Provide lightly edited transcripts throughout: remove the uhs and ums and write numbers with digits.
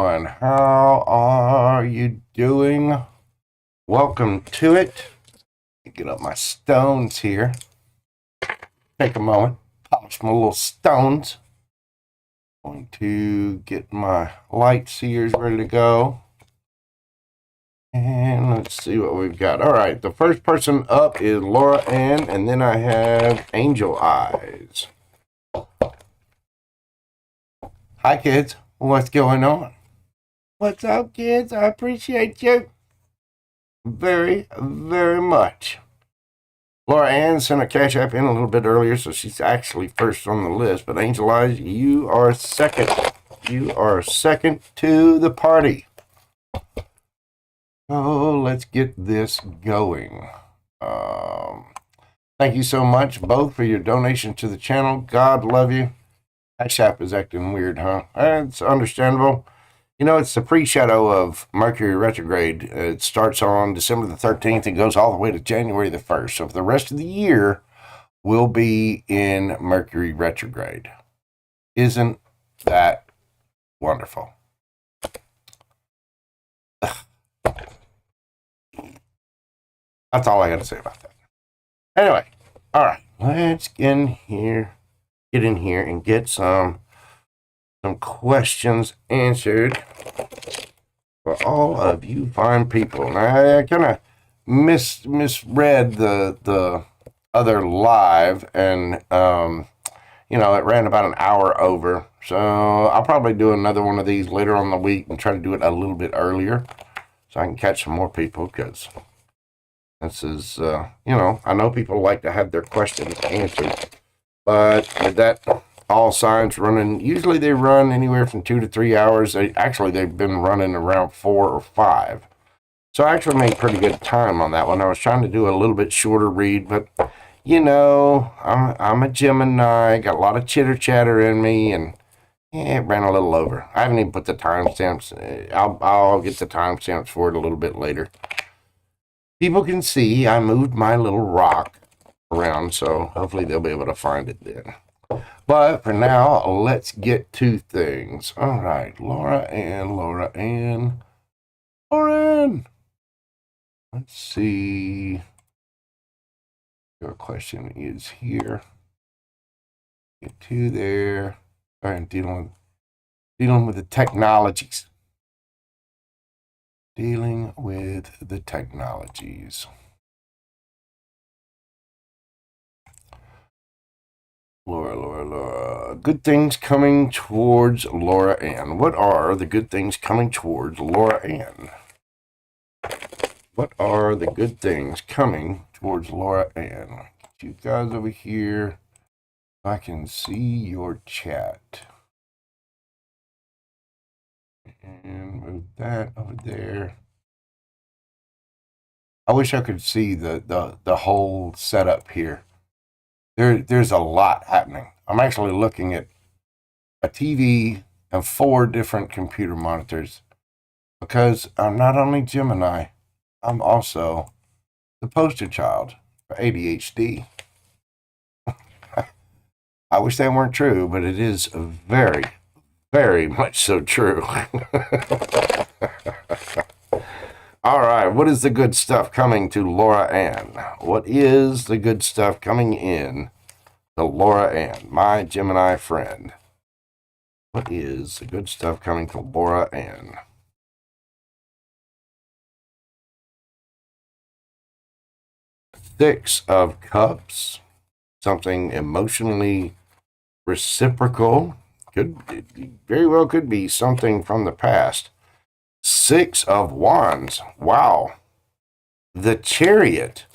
And how are you doing? Welcome to it. Get up my stones here. Take a moment, polish my little stones. Going to get my light seers ready to go. And let's see what we've got. All right, the first person up is Laura Ann, and then I have Angel Eyes. Hi, kids. What's going on? What's up, kids? I appreciate you very, very much. Laura Ann sent a CashApp in a little bit earlier, so she's actually first on the list. But Angel Eyes, you are second. You are second to the party. So let's get this going. Thank you so much, both, for your donation to the channel. God love you. CashApp is acting weird, huh? It's understandable. You know, it's the pre-shadow of Mercury retrograde. It starts on December the 13th and goes all the way to January the 1st. So for the rest of the year, we'll be in Mercury retrograde. Isn't that wonderful? That's all I got to say about that. Anyway, all right, let's get in here and get some questions answered for all of you fine people. Now, I kind of misread the other live, and you know, it ran about an hour over. So I'll probably do another one of these later on in the week and try to do it a little bit earlier so I can catch some more people, because this is, you know, I know people like to have their questions answered, but with that, all signs running, usually they run anywhere from 2 to 3 hours. They've been running around 4 or 5. So I actually made pretty good time on that one. I was trying to do a little bit shorter read, but you know, I'm a Gemini, got a lot of chitter chatter in me, and yeah, it ran a little over. I haven't even put the timestamps. I'll get the timestamps for it a little bit later. People can see I moved my little rock around, so hopefully they'll be able to find it then. But for now, let's get to things. All right, Laura Ann. Let's see. Your question is here. Get to there. All right, dealing with the technologies. Dealing with the technologies. Laura. Good things coming towards Laura Ann. What are the good things coming towards Laura Ann? What are the good things coming towards Laura Ann? Get you guys over here. I can see your chat. And move that over there. I wish I could see the whole setup here. There's a lot happening. I'm actually looking at a TV and 4 different computer monitors, because I'm not only Gemini, I'm also the poster child for ADHD. I wish that weren't true, but it is very, very much so true. All right, what is the good stuff coming to Laura Ann? What is the good stuff coming in to Laura Ann, my Gemini friend? What is the good stuff coming to Laura Ann? Six of Cups, something emotionally reciprocal. Very well could be something from the past. 6 of Wands. Wow. The Chariot.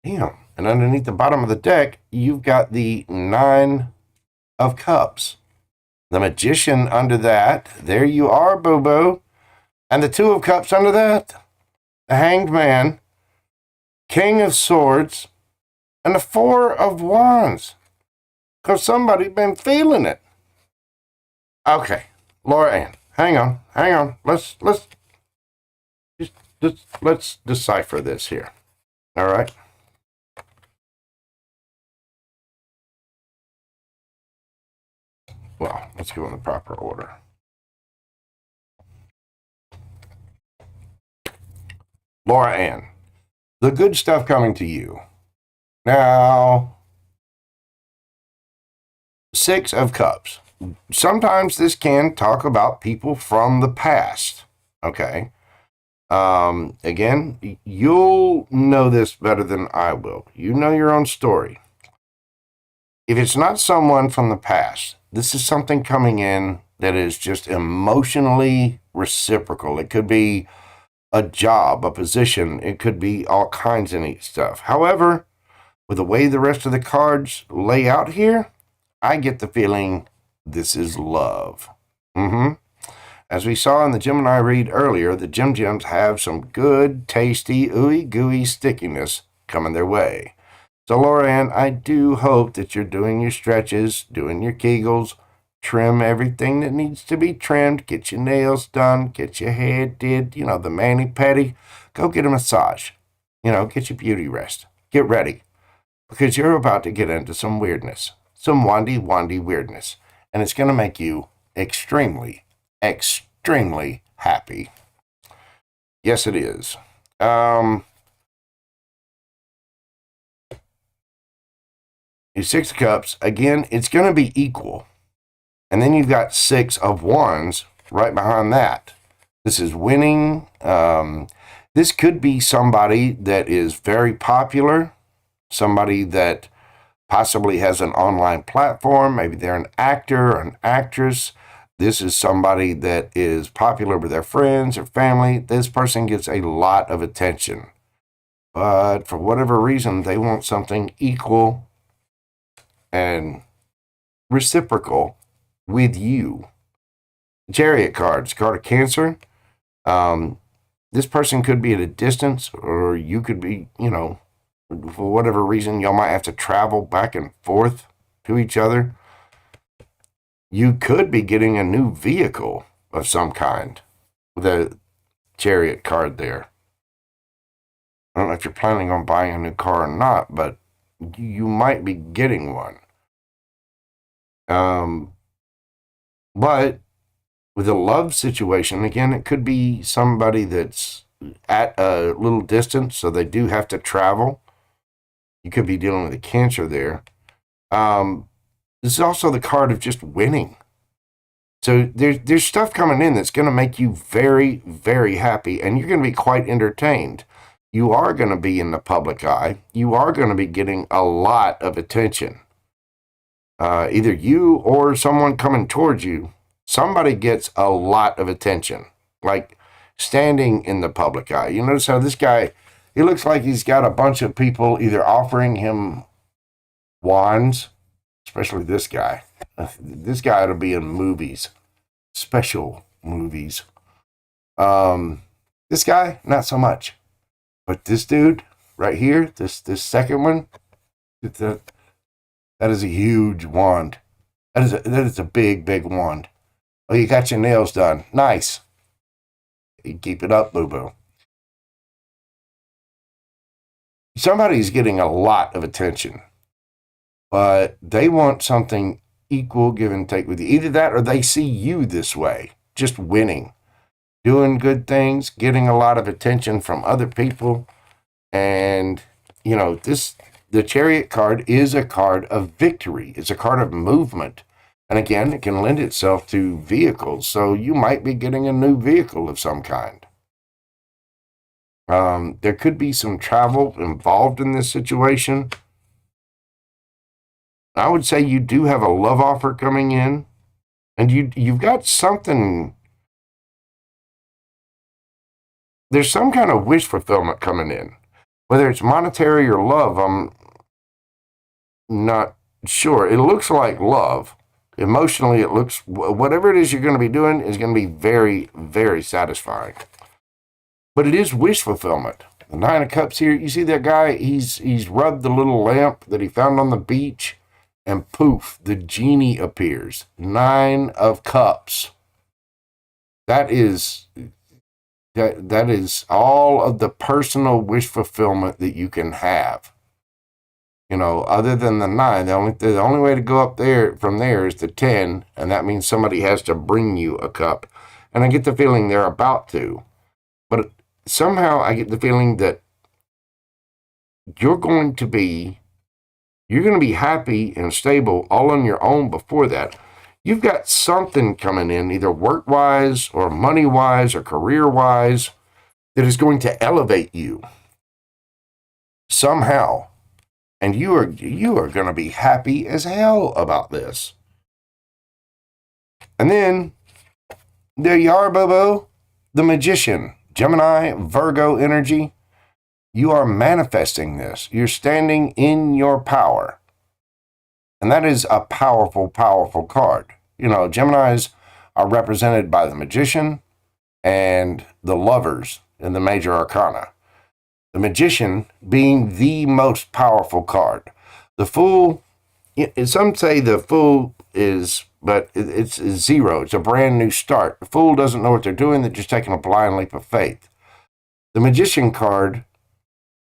Damn. And underneath the bottom of the deck, you've got the 9 of Cups. The Magician under that. There you are, boo-boo. And the 2 of Cups under that. The Hanged Man. King of Swords. And the 4 of Wands. Because somebody been feeling it. Okay. Laura Ann. Hang on. Let's decipher this here. All right. Well, let's go in the proper order. Laura Ann, the good stuff coming to you. Now, Six of Cups. Sometimes this can talk about people from the past. Okay. Again, you'll know this better than I will. You know your own story. If it's not someone from the past, this is something coming in that is just emotionally reciprocal. It could be a job, a position. It could be all kinds of neat stuff. However, with the way the rest of the cards lay out here, I get the feeling this is love. As we saw in the Gemini read earlier, the Gem Gems have some good, tasty, ooey gooey stickiness coming their way. So, Laura Ann, I do hope that you're doing your stretches, doing your Kegels, trim everything that needs to be trimmed, get your nails done, get your hair did, the mani-pedi. Go get a massage. Get your beauty rest. Get ready. Because you're about to get into some weirdness. Some wandy weirdness. And it's going to make you extremely happy. Yes, it is. Your Six of Cups, again, it's going to be equal. And then you've got Six of Wands right behind that. This is winning. This could be somebody that is very popular, somebody that possibly has an online platform. Maybe they're an actor or an actress. This is somebody that is popular with their friends or family. This person gets a lot of attention. But for whatever reason, they want something equal and reciprocal with you. Chariot cards, card of Cancer. This person could be at a distance, or you could be, for whatever reason, y'all might have to travel back and forth to each other. You could be getting a new vehicle of some kind with a Chariot card there. I don't know if you're planning on buying a new car or not, but you might be getting one. But with a love situation, again, it could be somebody that's at a little distance, so they do have to travel. You could be dealing with a Cancer there. This is also the card of just winning. So there's stuff coming in that's going to make you very, very happy, and you're going to be quite entertained. You are going to be in the public eye. You are going to be getting a lot of attention. Either you or someone coming towards you. Somebody gets a lot of attention, like standing in the public eye. You notice how this guy, he looks like he's got a bunch of people either offering him wands, especially this guy. This guy ought to be in movies, special movies. This guy, not so much. But this dude right here, this second one, that is a huge wand. That is a big, big wand. Oh, you got your nails done. Nice. You keep it up, boo-boo. Somebody's getting a lot of attention, but they want something equal, give and take with you. Either that or they see you this way, just winning, doing good things, getting a lot of attention from other people. And, the Chariot card is a card of victory. It's a card of movement. And again, it can lend itself to vehicles. So you might be getting a new vehicle of some kind. There could be some travel involved in this situation. I would say you do have a love offer coming in. And you've got something. There's some kind of wish fulfillment coming in. Whether it's monetary or love, I'm not sure. It looks like love. Emotionally, it looks, whatever it is you're going to be doing is going to be very, very satisfying. But it is wish fulfillment. The Nine of Cups here, you see that guy, he's rubbed the little lamp that he found on the beach, and poof, the genie appears. Nine of Cups. That is all of the personal wish fulfillment that you can have. Other than the 9, the only way to go up there from there is the 10, and that means somebody has to bring you a cup. And I get the feeling they're about to. But somehow I get the feeling that you're going to be happy and stable all on your own before that. You've got something coming in, either work-wise or money-wise or career-wise, that is going to elevate you somehow. And you are going to be happy as hell about this. And then, there you are, Bobo, the Magician, Gemini, Virgo energy. You are manifesting this. You're standing in your power. And that is a powerful, powerful card. You know, Geminis are represented by the Magician and the Lovers in the major arcana. The Magician being the most powerful card. The Fool, some say the Fool is, but it's zero. It's a brand new start. The Fool doesn't know what they're doing. They're just taking a blind leap of faith. The Magician card,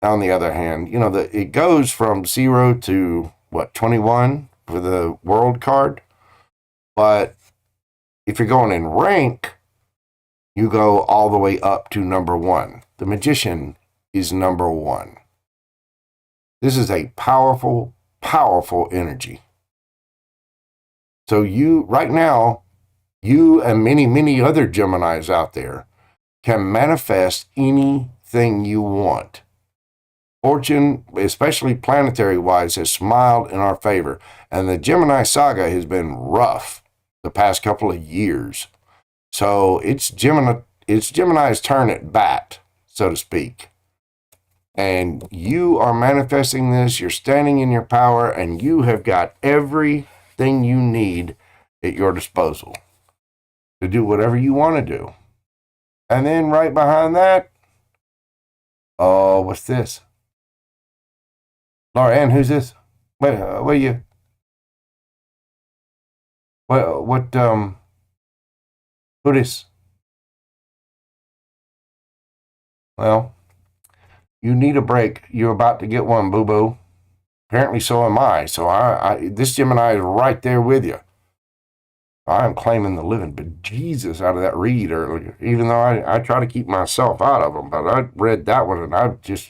on the other hand, you know, it goes from 0 to, 21 for the World card. But if you're going in rank, you go all the way up to number 1. The Magician is number 1. This is a powerful, powerful energy. So right now, you and many, many other Geminis out there can manifest anything you want. Fortune, especially planetary-wise, has smiled in our favor. And the Gemini saga has been rough the past couple of years. So it's Gemini's turn at bat, so to speak. And you are manifesting this, you're standing in your power, and you have got everything you need at your disposal to do whatever you want to do. And then right behind that, oh, what's this? Laura Ann, who's this? What are you? Who this? Well, you need a break. You're about to get one, boo-boo. Apparently so am I. So this Gemini is right there with you. I'm claiming the living bejesus out of that read earlier, even though I try to keep myself out of them. But I read that one and I just,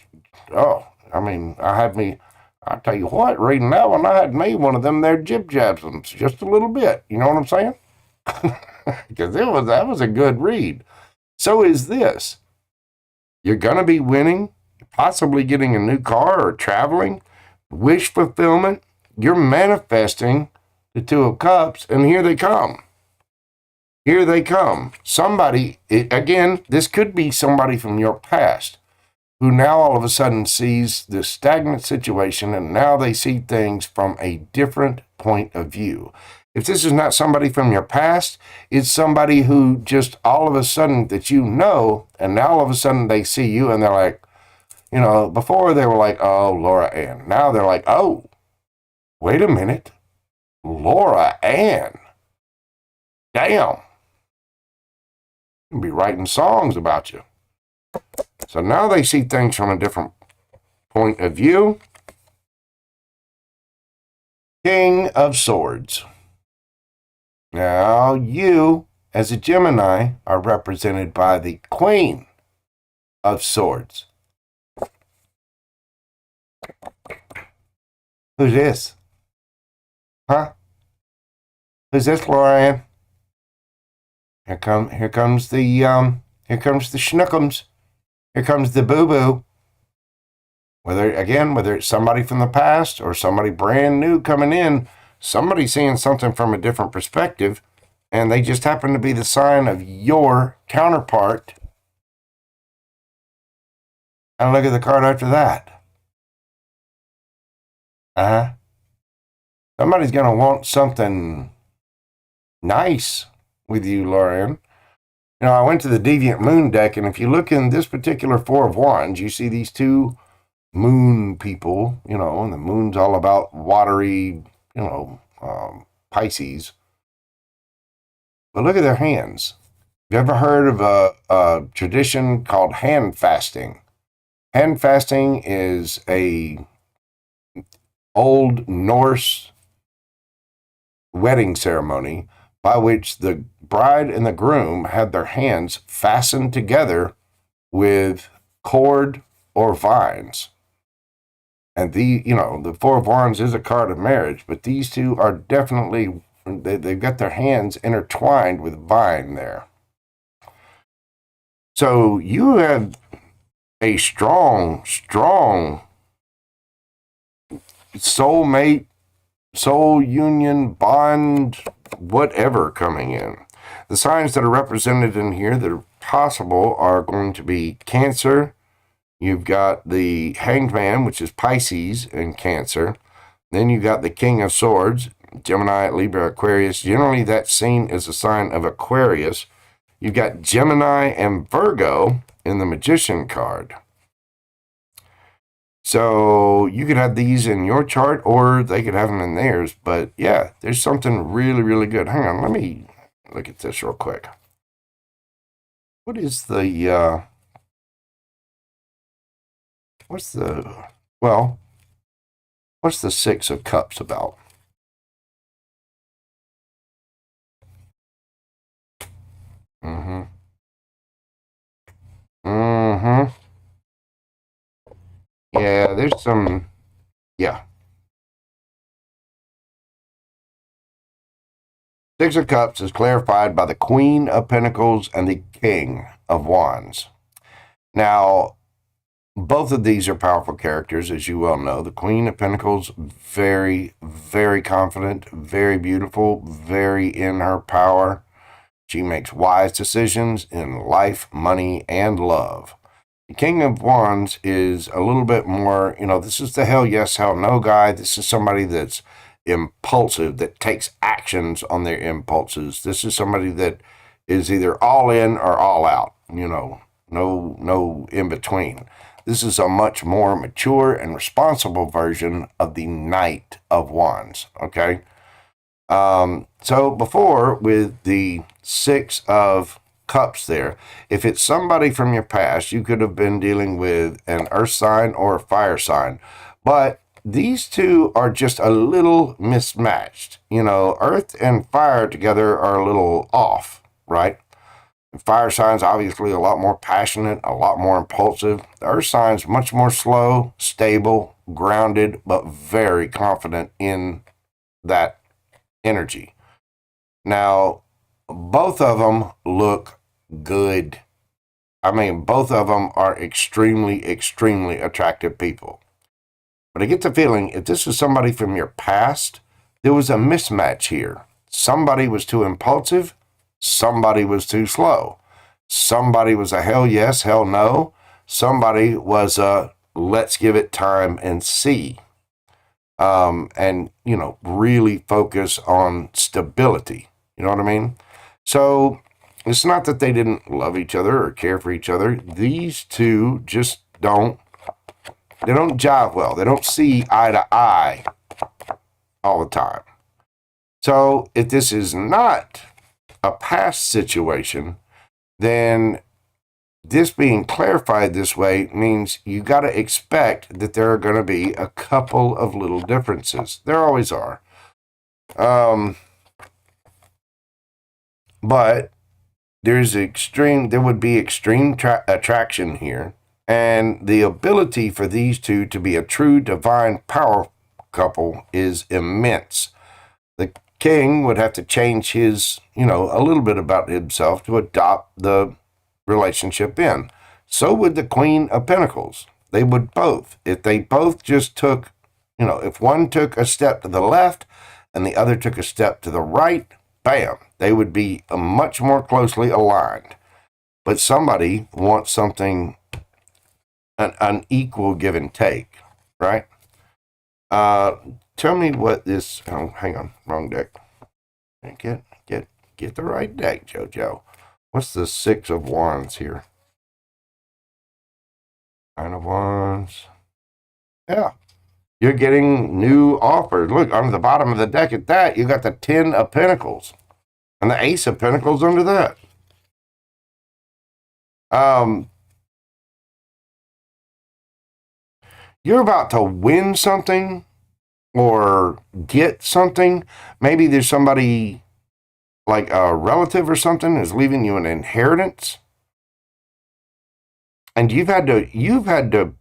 I tell you what, reading that one, I had made one of them there jib-jabs just a little bit. You know what I'm saying? Because that was a good read. So is this. You're going to be winning, possibly getting a new car or traveling, wish fulfillment. You're manifesting the Two of Cups, and here they come. Here they come. Somebody, again, this could be somebody from your past who now all of a sudden sees this stagnant situation, and now they see things from a different point of view. If this is not somebody from your past, it's somebody who just all of a sudden that you know, and now all of a sudden they see you and they're like, you know, before they were like, oh, Laura Ann. Now they're like, oh, wait a minute. Laura Ann. Damn. I'll be writing songs about you. So now they see things from a different point of view. King of Swords. Now you, as a Gemini, are represented by the Queen of Swords. Who's this? Huh? Who's this, Laura Ann? Here comes the schnookums. Here comes the boo-boo. Whether it's somebody from the past or somebody brand new coming in, somebody's seeing something from a different perspective, and they just happen to be the sign of your counterpart. And look at the card after that. Somebody's going to want something nice with you, Laura Ann. You know, I went to the Deviant Moon deck, and if you look in this particular Four of Wands, you see these two moon people, you know, and the moon's all about watery, Pisces. But look at their hands. You ever heard of a tradition called hand fasting? Hand fasting is a old Norse wedding ceremony by which the bride and the groom had their hands fastened together with cord or vines. And the Four of Wands is a card of marriage, but these two are definitely, they've got their hands intertwined with vine there. So you have a strong soulmate, soul union, bond, whatever coming in. The signs that are represented in here that are possible are going to be Cancer. You've got the Hanged Man, which is Pisces and Cancer. Then you've got the King of Swords, Gemini, Libra, Aquarius. Generally, that's seen as a sign of Aquarius. You've got Gemini and Virgo in the Magician card. So you could have these in your chart or they could have them in theirs. But yeah, there's something really, really good. Hang on, let me look at this real quick. What is the, what's the Six of Cups about? Mm-hmm. Mm-hmm. Yeah, there's some, yeah. Six of Cups is clarified by the Queen of Pentacles and the King of Wands. Now, both of these are powerful characters, as you well know. The Queen of Pentacles, very, very confident, very beautiful, very in her power. She makes wise decisions in life, money, and love. The King of Wands is a little bit more, this is the hell yes, hell no guy. This is somebody that's impulsive, that takes actions on their impulses. This is somebody that is either all in or all out, no in between. This is a much more mature and responsible version of the Knight of Wands, okay? So before, with the Six of Cups there, if it's somebody from your past, you could have been dealing with an earth sign or a fire sign. But these two are just a little mismatched. Earth and fire together are a little off, right? Fire signs obviously a lot more passionate, a lot more impulsive. The earth signs much more slow, stable, grounded, but very confident in that energy. Now, both of them look good. I mean, both of them are extremely, extremely attractive people. But I get the feeling if this is somebody from your past, there was a mismatch here. Somebody was too impulsive. Somebody was too slow. Somebody was a hell yes, hell no. Somebody was a let's give it time and see. And, really focus on stability. You know what I mean? So it's not that they didn't love each other or care for each other. These two just don't jive well. They don't see eye to eye all the time. So if this is not a past situation, then this being clarified this way means you got to expect that there are going to be a couple of little differences. There always are. But there would be extreme attraction here, and the ability for these two to be a true divine power couple is immense. The king would have to change his, a little bit about himself to adopt the relationship in. So would the Queen of Pentacles. They would both. If they both just took, if one took a step to the left and the other took a step to the right, bam, they would be much more closely aligned. But somebody wants something, an equal give and take, right? Tell me what this, hang on, wrong deck. Get the right deck, Jojo. What's the Six of Wands here? Nine of Wands. Yeah. You're getting new offers. Look, on the bottom of the deck at that, you got the Ten of Pentacles. And the Ace of Pentacles under that. You're about to win something or get something. Maybe there's somebody like a relative or something is leaving you an inheritance. And you've had to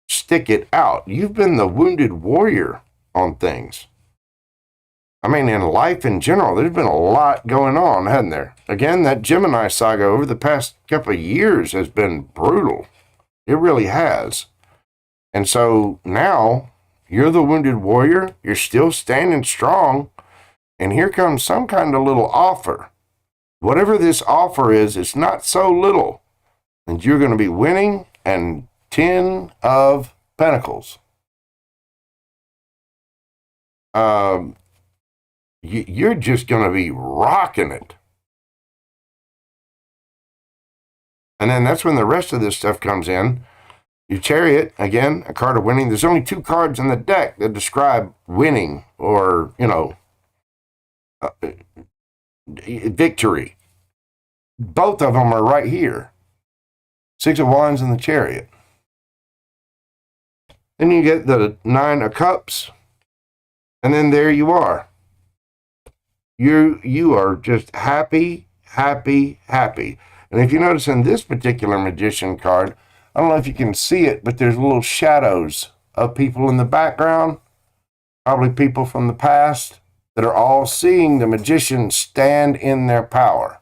stick it out. You've been the wounded warrior on things. I mean, in life in general, there's been a lot going on, hasn't there? Again, that Gemini saga over the past couple of years has been brutal. It really has. And so now you're the wounded warrior. You're still standing strong. And here comes some kind of little offer. Whatever this offer is, it's not so little. And you're going to be winning, and 10 of Pentacles. You're just going to be rocking it. And then that's when the rest of this stuff comes in. Your Chariot, again, a card of winning. There's only 2 cards in the deck that describe winning or, victory. Both of them are right here. 6 of Wands and the Chariot. Then you get the 9 of Cups. And then there you are. You are just happy, happy, happy. And if you notice in this particular Magician card, I don't know if you can see it, but there's little shadows of people in the background, probably people from the past, that are all seeing the Magician stand in their power.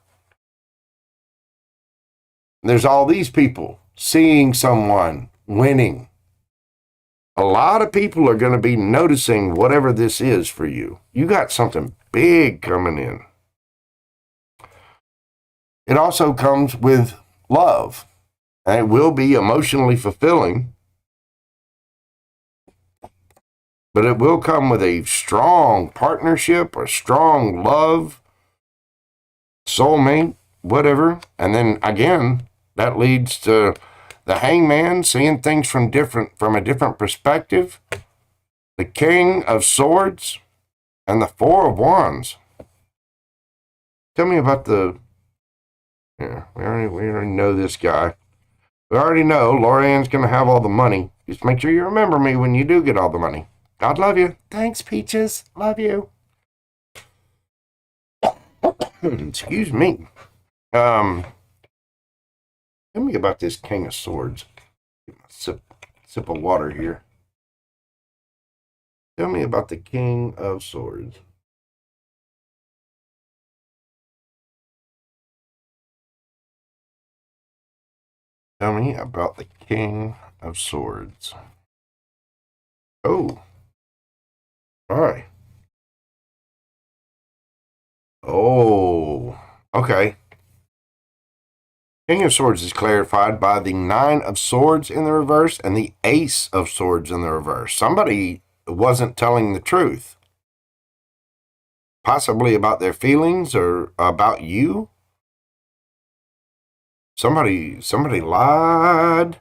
There's all these people seeing someone winning. A lot of people are going to be noticing whatever this is for you. You got something big coming in. It also comes with love, and it will be emotionally fulfilling, but it will come with a strong partnership or strong love, soulmate, whatever. And then again, that leads to the Hangman, seeing things from a different perspective, the King of Swords, and the 4 of Wands. Tell me about the... Yeah, we already know this guy. We already know Lorianne's going to have all the money. Just make sure you remember me when you do get all the money. God love you. Thanks, Peaches. Love you. Excuse me. Tell me about this King of Swords. Get my sip of water here. Tell me about the King of Swords. Tell me about the King of Swords. Oh. All right. Oh. Okay. King of Swords is clarified by the 9 of Swords in the reverse and the Ace of Swords in the reverse. Somebody wasn't telling the truth. Possibly about their feelings or about you. Somebody lied.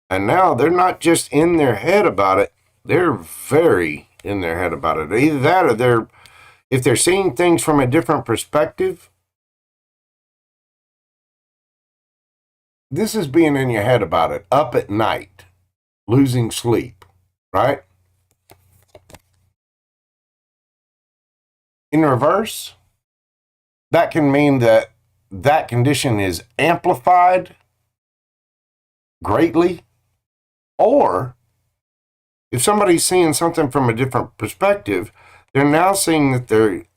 And now they're not just in their head about it. They're very in their head about it. Either that or if they're seeing things from a different perspective, this is being in your head about it, up at night, losing sleep, right? In reverse, that can mean that condition is amplified greatly, or if somebody's seeing something from a different perspective, they're now seeing that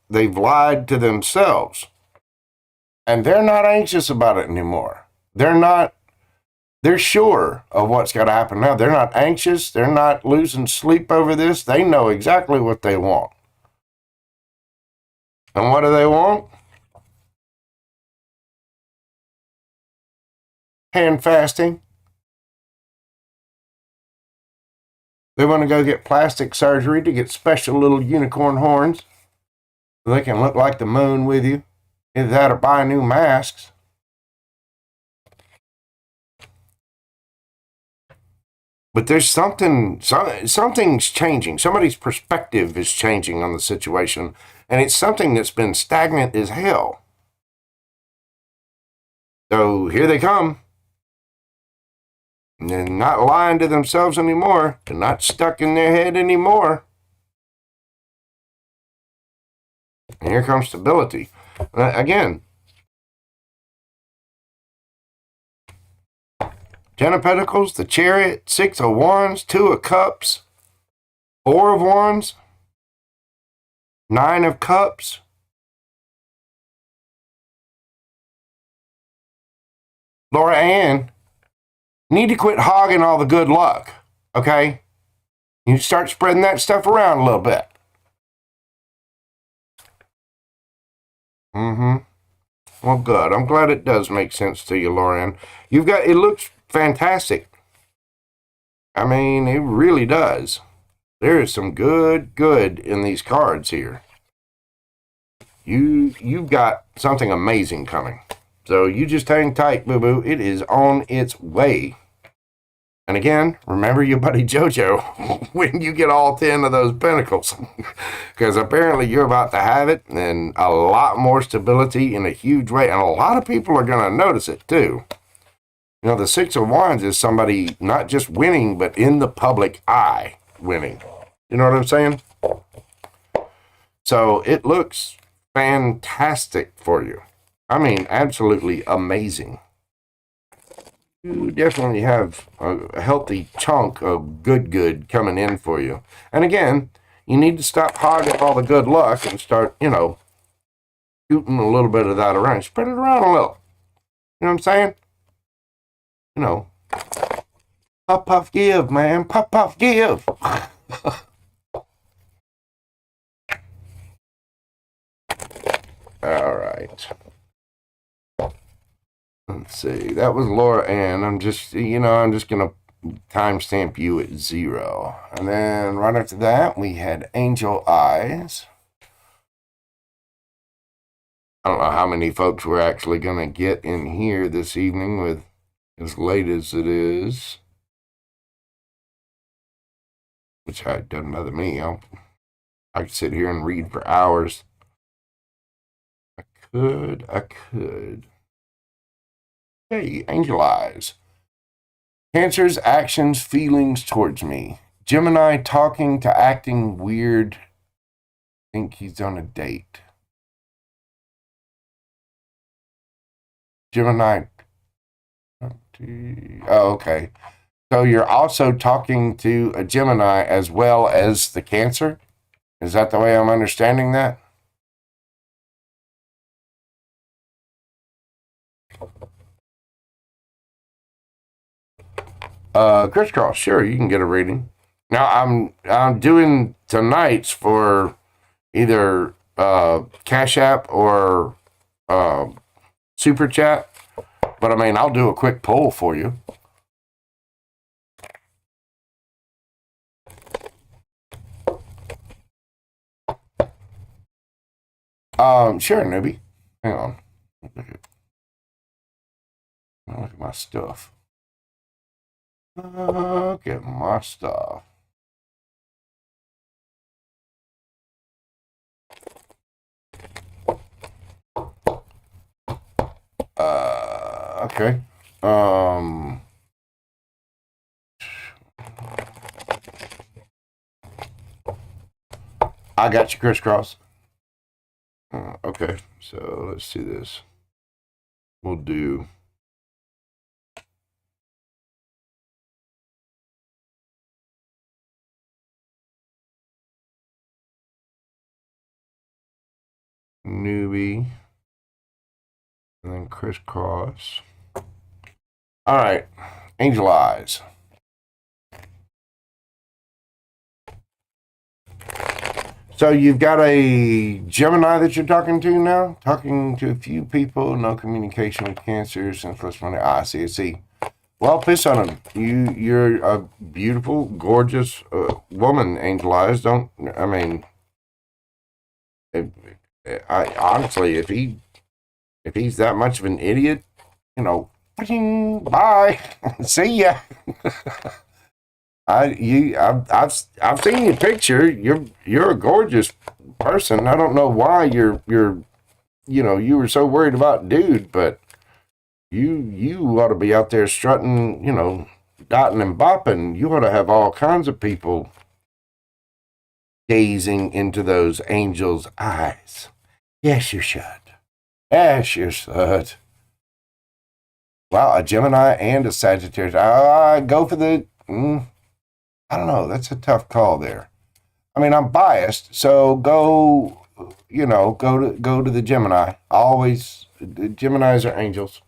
they've lied to themselves, and they're not anxious about it anymore. They're sure of what's got to happen now. They're not anxious. They're not losing sleep over this. They know exactly what they want. And what do they want? Hand fasting. They want to go get plastic surgery to get special little unicorn horns so they can look like the moon with you. Either that or buy new masks. But there's something's changing. Somebody's perspective is changing on the situation, and it's something that's been stagnant as hell. So here they come. And they're not lying to themselves anymore. They're not stuck in their head anymore. And here comes stability. Again, Ten of Pentacles, the Chariot, Six of Wands, Two of Cups, Four of Wands, Nine of Cups. Laura Ann, you need to quit hogging all the good luck, okay? You start spreading that stuff around a little bit. Well, good. I'm glad it does make sense to you, Laura Ann. It looks fantastic. I mean, it really does. There is some good in these cards here. You've got something amazing coming. So you just hang tight, boo-boo. It is on its way. And again, remember your buddy Jojo when you get all 10 of those pentacles. Because apparently you're about to have it, and a lot more stability in a huge way. And a lot of people are going to notice it too. You know, the Six of Wands is somebody not just winning, but in the public eye winning. You know what I'm saying? So it looks fantastic for you. I mean, absolutely amazing. You definitely have a healthy chunk of good coming in for you. And again, you need to stop hogging all the good luck and start, you know, shooting a little bit of that around. Spread it around a little. You know what I'm saying? You know, puff, give, man. Puff, give. All right. Let's see. That was Laura Ann. I'm just going to timestamp you at 0. And then right after that, we had Angel Eyes. I don't know how many folks we're actually going to get in here this evening with as late as it is. Which doesn't bother me. I could sit here and read for hours. I could. Hey, Angel Eyes. Cancer's actions, feelings towards me. Gemini talking to acting weird. Think he's on a date. Gemini. Oh, okay. So you're also talking to a Gemini as well as the Cancer? Is that the way I'm understanding that? Crisscross, sure, you can get a reading. Now I'm doing tonight's for either CashApp or Superchat, but I mean I'll do a quick poll for you. Sure, newbie. Hang on. Look at my stuff. Look at my stuff. Okay. I got you, Crisscross. Okay, so let's see this. We'll do newbie and then Crisscross. All right, Angel Eyes. So you've got a Gemini that you're talking to now? Talking to a few people, no communication with Cancer since last Monday. I see. Well, piss on him. You're a beautiful, gorgeous woman, Angel Eyes. Honestly, if he's that much of an idiot, you know, bye, see ya. I've seen your picture. You're a gorgeous person. I don't know why you were so worried about dude, but you ought to be out there strutting, you know, dotting and bopping. You ought to have all kinds of people gazing into those angels' eyes. Yes, you should. Yes, you should. Wow, a Gemini and a Sagittarius. Go for the. I don't know. That's a tough call there. I mean, I'm biased, so go. Go to the Gemini. Always, the Geminis are angels.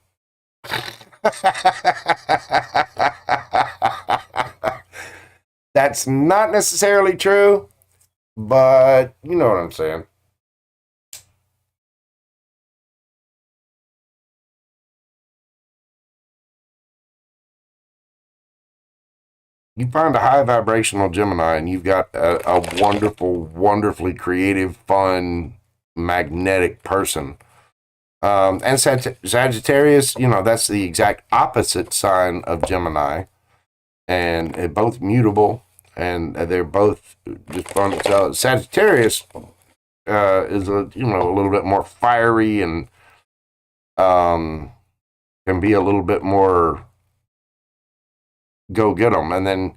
That's not necessarily true, but you know what I'm saying. You find a high vibrational Gemini, and you've got a wonderful, wonderfully creative, fun, magnetic person. And Sagittarius, that's the exact opposite sign of Gemini, and they're both mutable, and they're both just fun. So Sagittarius is a little bit more fiery and can be a little bit more go get them, and then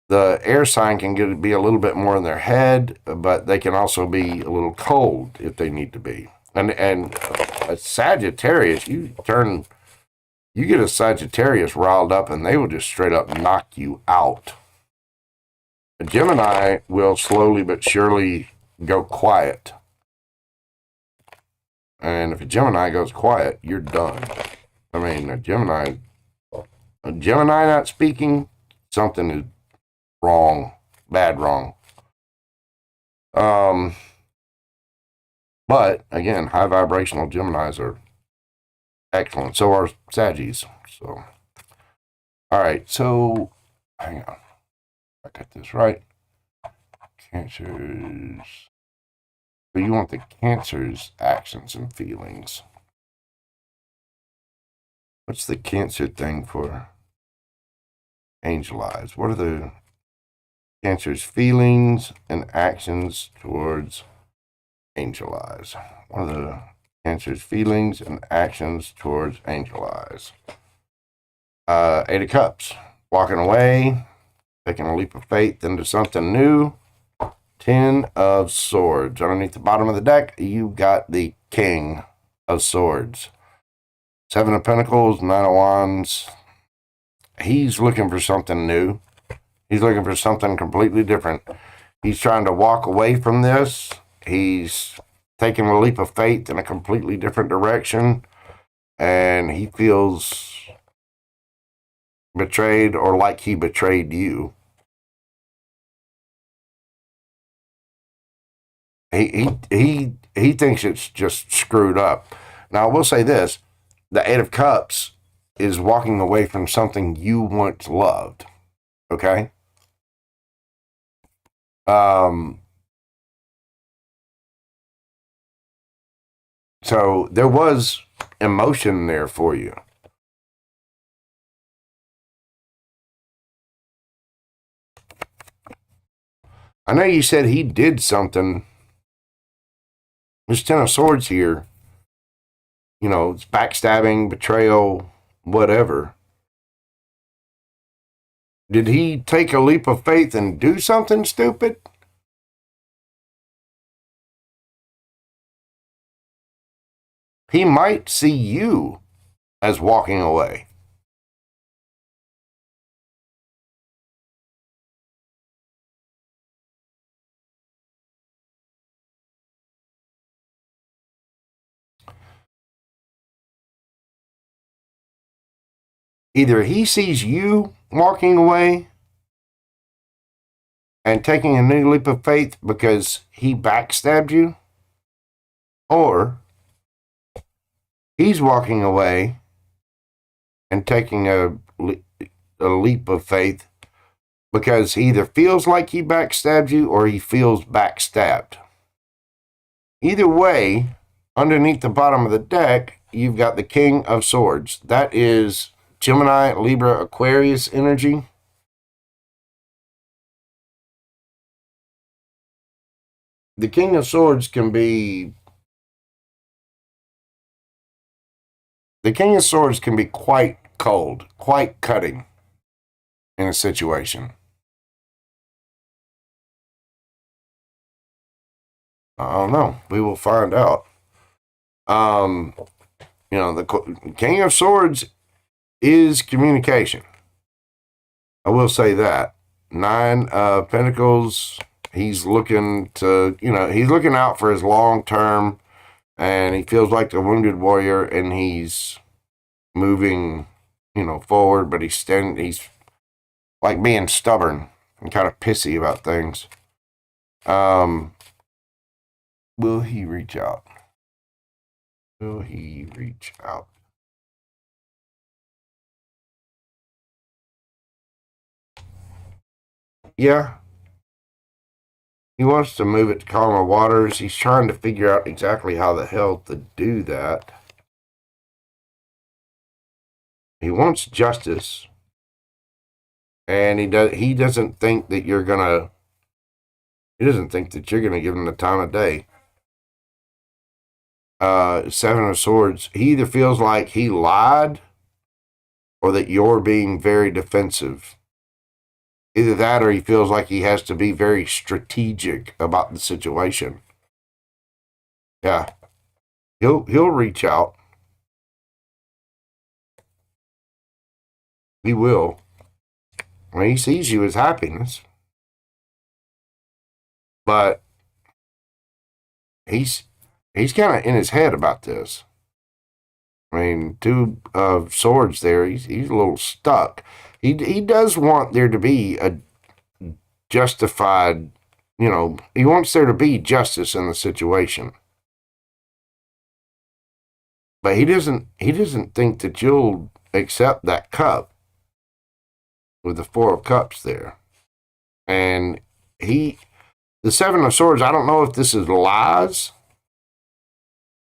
the air sign can be a little bit more in their head, but they can also be a little cold if they need to be. And a Sagittarius, you get a Sagittarius riled up, and they will just straight up knock you out. A Gemini will slowly but surely go quiet. And if a Gemini goes quiet, you're done. I mean, a Gemini not speaking, something is wrong, bad wrong. But again, high vibrational Geminis are excellent. So are Saggies. So, all right. So, hang on. I got this right. Cancers. So you want the Cancer's actions and feelings. What's the Cancer thing for Angel Eyes? What are the Cancer's feelings and actions towards Angel Eyes? What are the Cancer's feelings and actions towards Angel Eyes? Eight of Cups. Walking away, taking a leap of faith into something new. 10 of Swords. Underneath the bottom of the deck, you've got the King of Swords. 7 of Pentacles, 9 of Wands. He's looking for something new. He's looking for something completely different. He's trying to walk away from this. He's taking a leap of faith in a completely different direction. And he feels betrayed, or like he betrayed you. He thinks it's just screwed up. Now, I will say this. The 8 of Cups is walking away from something you once loved. Okay? So there was emotion there for you. I know you said he did something. There's 10 of Swords here. It's backstabbing, betrayal, whatever. Did he take a leap of faith and do something stupid? He might see you as walking away. Either he sees you walking away and taking a new leap of faith because he backstabbed you, or he's walking away and taking a leap of faith because he either feels like he backstabbed you or he feels backstabbed. Either way, underneath the bottom of the deck, you've got the King of Swords. That is Gemini, Libra, Aquarius energy. The King of Swords can be... The King of Swords can be quite cold, quite cutting in a situation. I don't know. We will find out. The King of Swords is communication. I will say that. 9 of Pentacles, he's looking to, he's looking out for his long term, and he feels like a wounded warrior, and he's moving, forward, but he's like being stubborn and kind of pissy about things. Will he reach out? Will he reach out? Yeah. He wants to move it to calmer waters. He's trying to figure out exactly how the hell to do that. He wants justice. And he doesn't think that you're gonna give him the time of day. 7 of Swords. He either feels like he lied or that you're being very defensive. Either that or he feels like he has to be very strategic about the situation. Yeah. He'll reach out. He will. When he sees you as happiness. But he's kind of in his head about this. I mean, 2 of Swords there, he's a little stuck. He does want there to be a justified, he wants there to be justice in the situation. But he doesn't think that you'll accept that cup with the 4 of Cups there. And the 7 of Swords, I don't know if this is lies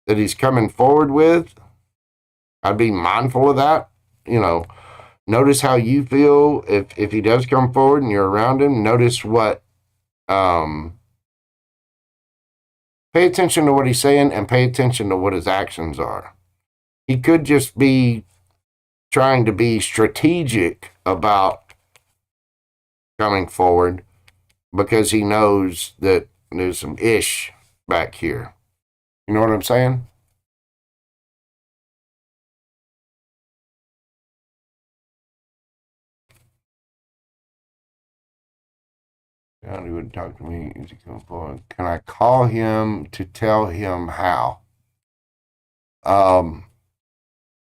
that he's coming forward with. I'd be mindful of that. Notice how you feel if he does come forward and you're around him. Notice what, pay attention to what he's saying and pay attention to what his actions are. He could just be trying to be strategic about coming forward because he knows that there's some ish back here. You know what I'm saying? He wouldn't talk to me. Is he coming forward? Can I call him to tell him how?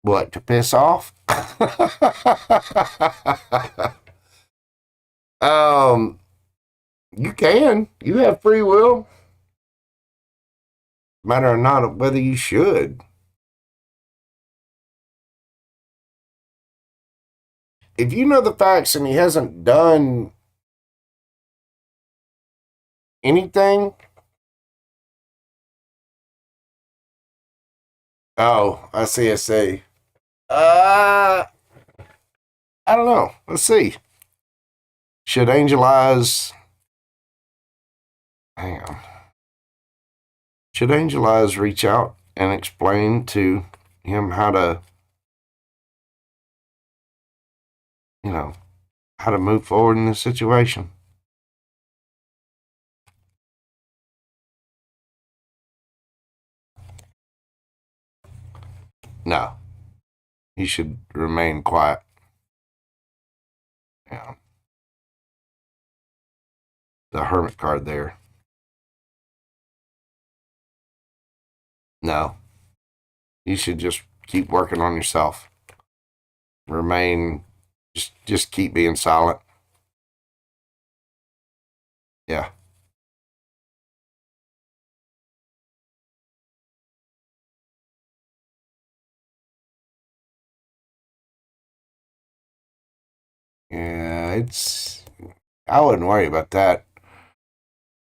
What, to piss off? You can. You have free will. Matter or not whether you should. If you know the facts and he hasn't done anything. Oh, I see. I don't know. Let's see. Should Angel Eyes... Hang on. Should Angel Eyes reach out and explain to him how to, how to move forward in this situation? No. He should remain quiet. Yeah. The Hermit card there. No. You should just keep working on yourself. Remain, just keep being silent. Yeah. Yeah, I wouldn't worry about that.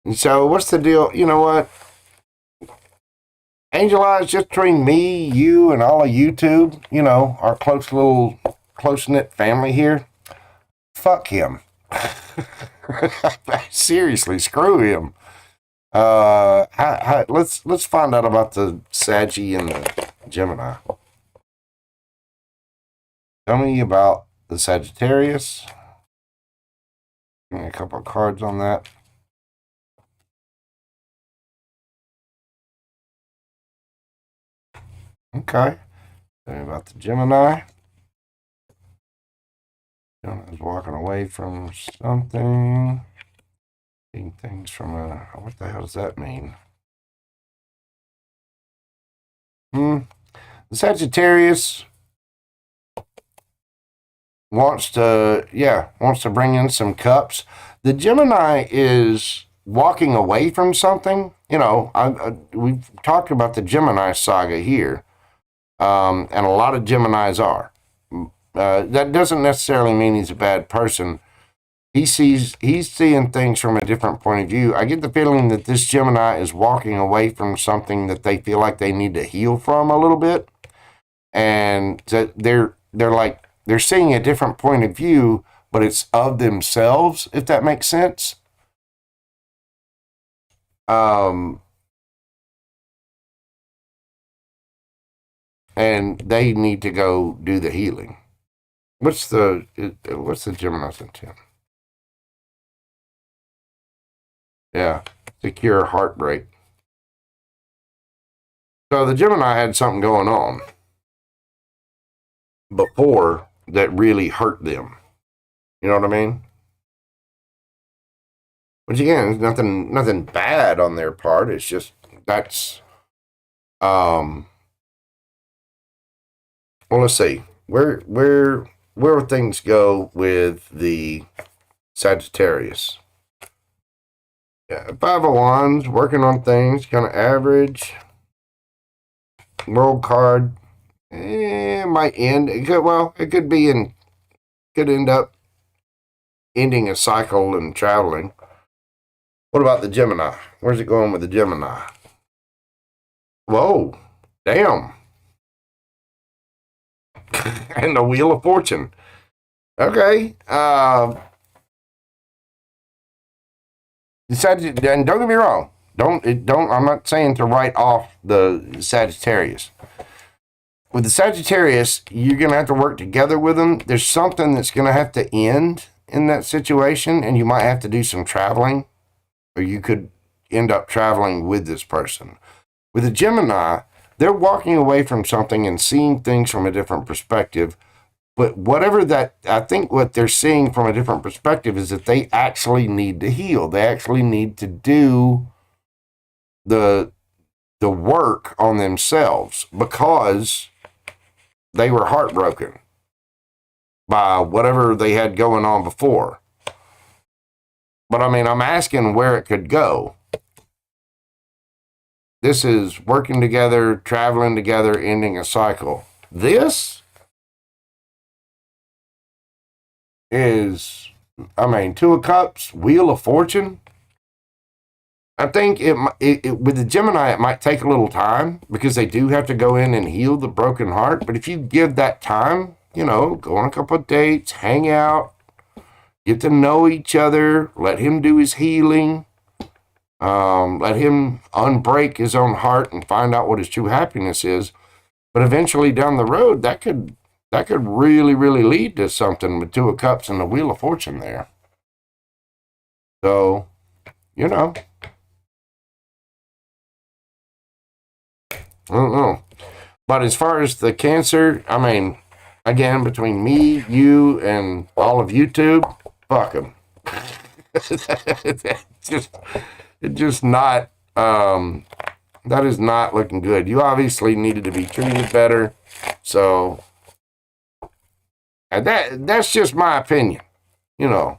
And so, what's the deal? You know what? Angel Eyes, just between me, you, and all of YouTube, our close knit family here. Fuck him. Seriously, screw him. Let's find out about the Saggy and the Gemini. Tell me about the Sagittarius. Give me a couple of cards on that. Okay. Tell me about the Gemini. Gemini's walking away from something. Seeing things from a... What the hell does that mean? The Sagittarius wants to bring in some cups. The Gemini is walking away from something. You know, we've talked about the Gemini saga here, and a lot of Geminis are. That doesn't necessarily mean he's a bad person. He's seeing things from a different point of view. I get the feeling that this Gemini is walking away from something that they feel like they need to heal from a little bit, and they're seeing a different point of view, but it's of themselves, if that makes sense. And they need to go do the healing. What's the Gemini's intent? Yeah, to cure heartbreak. So the Gemini had something going on before that really hurt them. You know what I mean? Which again, nothing bad on their part. It's just that's well, let's see. Where will things go with the Sagittarius? Yeah, 5 of Wands, working on things, kind of average. World card, might end. It could end up ending a cycle and traveling. What about the Gemini? Where's it going with the Gemini? Whoa, damn. And the Wheel of Fortune. Okay. And don't get me wrong. I'm not saying to write off the Sagittarius. With the Sagittarius, you're going to have to work together with them. There's something that's going to have to end in that situation, and you might have to do some traveling, or you could end up traveling with this person. With the Gemini, they're walking away from something and seeing things from a different perspective. But I think what they're seeing from a different perspective is that they actually need to heal. They actually need to do the work on themselves because they were heartbroken by whatever they had going on before. But I mean, I'm asking where it could go. This is working together, traveling together, ending a cycle. This is, I mean, 2 of Cups, Wheel of Fortune. I think with the Gemini, it might take a little time because they do have to go in and heal the broken heart. But if you give that time, you know, go on a couple of dates, hang out, get to know each other, let him do his healing, let him unbreak his own heart and find out what his true happiness is. But eventually down the road, that could really, really lead to something with 2 of Cups and the Wheel of Fortune there. So, you know, I don't know. But as far as the Cancer, I mean, again, between me, you, and all of YouTube, fuck them. It's just not, that is not looking good. You obviously needed to be treated better. So, and that's just my opinion. You know,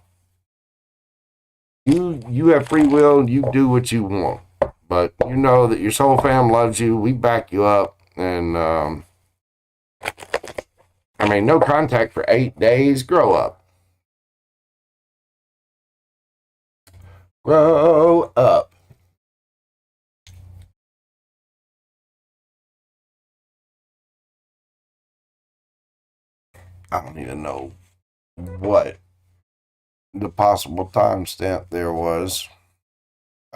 you have free will. You do what you want. But you know that your soul fam loves you. We back you up. And, I mean, no contact for 8 days. Grow up. Grow up. I don't even know what the possible timestamp there was.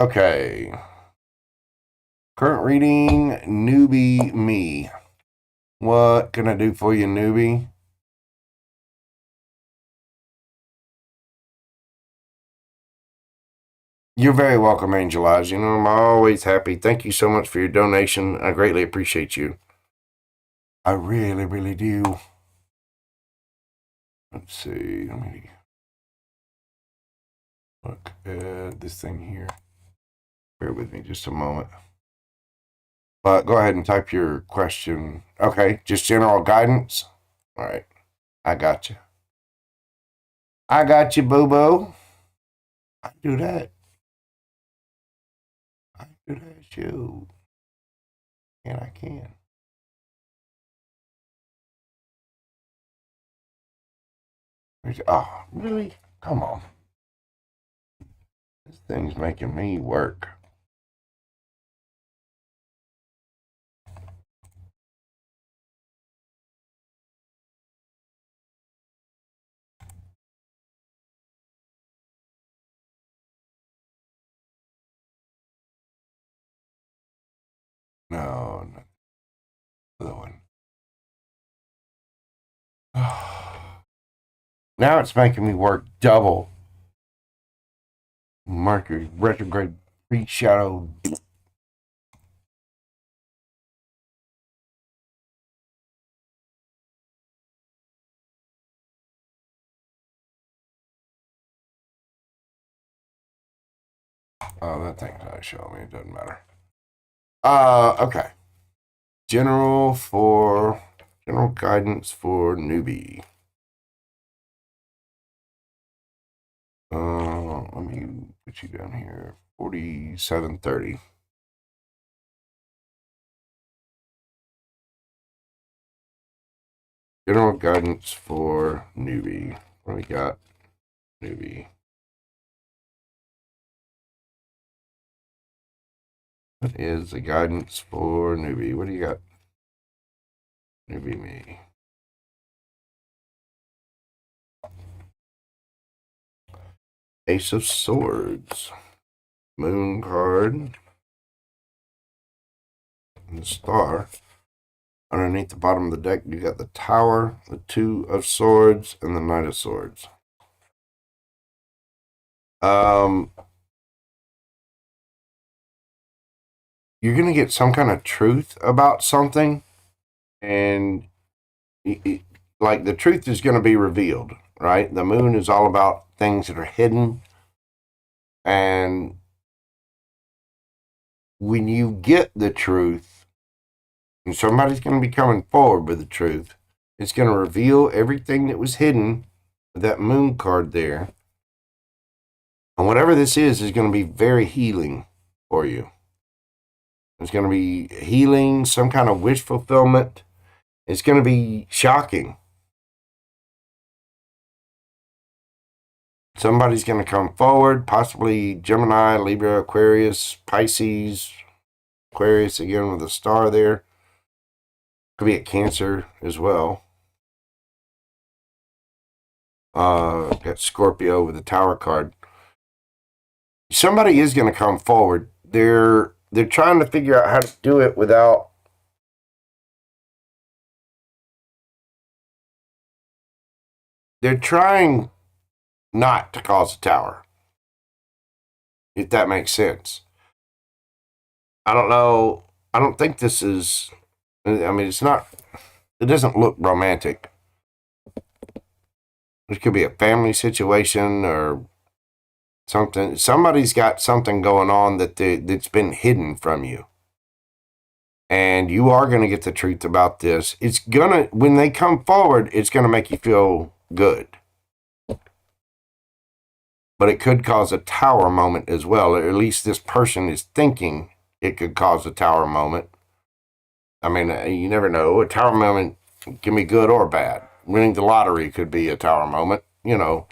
Okay. Current reading, newbie me. What can I do for you, newbie? You're very welcome, Angel Eyes. You know, I'm always happy. Thank you so much for your donation. I greatly appreciate you. I really, really do. Let's see. Let me look at this thing here. Bear with me just a moment. But go ahead and type your question. Okay, just general guidance. All right, I got you. I got you, boo-boo. I do that. I do that, shoot. And I can. Oh, really? Come on. This thing's making me work. No, not the other one. Now it's making me work double. Mercury retrograde pre-shadow. Oh, that thing's not showing me. It doesn't matter. Okay. General guidance for newbie. Let me put you down here. 4730. General guidance for newbie. What do we got? Newbie. What is the guidance for newbie? What do you got? Newbie me. Ace of Swords. Moon card. And the Star. Underneath the bottom of the deck, you got the Tower, the Two of Swords, and the Knight of Swords. You're going to get some kind of truth about something, and like the truth is going to be revealed, right? The moon is all about things that are hidden, and when you get the truth, and somebody's going to be coming forward with the truth, it's going to reveal everything that was hidden with that moon card there. And whatever this is going to be very healing for you. It's going to be healing, some kind of wish fulfillment. It's going to be shocking. Somebody's going to come forward, possibly Gemini, Libra, Aquarius, Pisces, Aquarius again with a star there. Could be a Cancer as well. Got Scorpio with the Tower card. Somebody is going to come forward. They're trying to figure out how to do it without they're trying not to cause a tower, if that makes sense. I don't know. I don't think this is, I mean, it's not, it doesn't look romantic. It could be a family situation or something. Somebody's got something going on that's been hidden from you. And you are going to get the truth about this. It's going to, when they come forward, it's going to make you feel good. But it could cause a tower moment as well. Or at least this person is thinking it could cause a tower moment. I mean, you never know. A tower moment can be good or bad. Winning the lottery could be a tower moment, you know.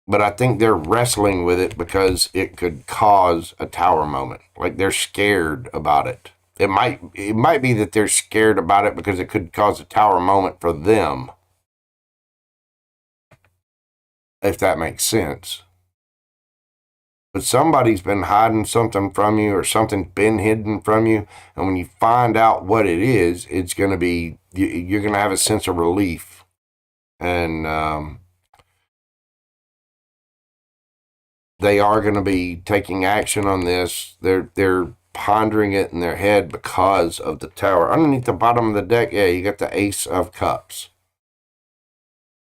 But I think they're wrestling with it because it could cause a tower moment. Like they're scared about it. It might be that they're scared about it because it could cause a tower moment for them. If that makes sense. But somebody's been hiding something from you or something's been hidden from you. And when you find out what it is, it's going to be, you're going to have a sense of relief. And they are going to be taking action on this. They're pondering it in their head because of the Tower. Underneath the bottom of the deck, yeah, you got the Ace of Cups.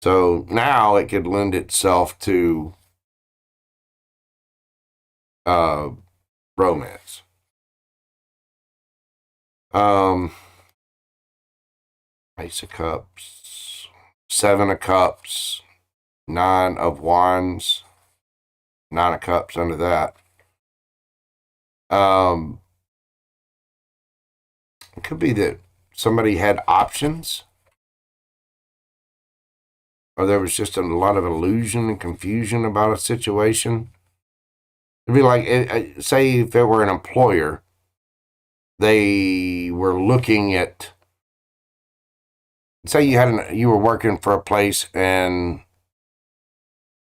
So now it could lend itself to romance. Ace of Cups, Seven of Cups, Nine of Wands, Nine of Cups under that. It could be that somebody had options, or there was just a lot of illusion and confusion about a situation. It'd be like, say if it were an employer, they were looking at, say you were working for a place and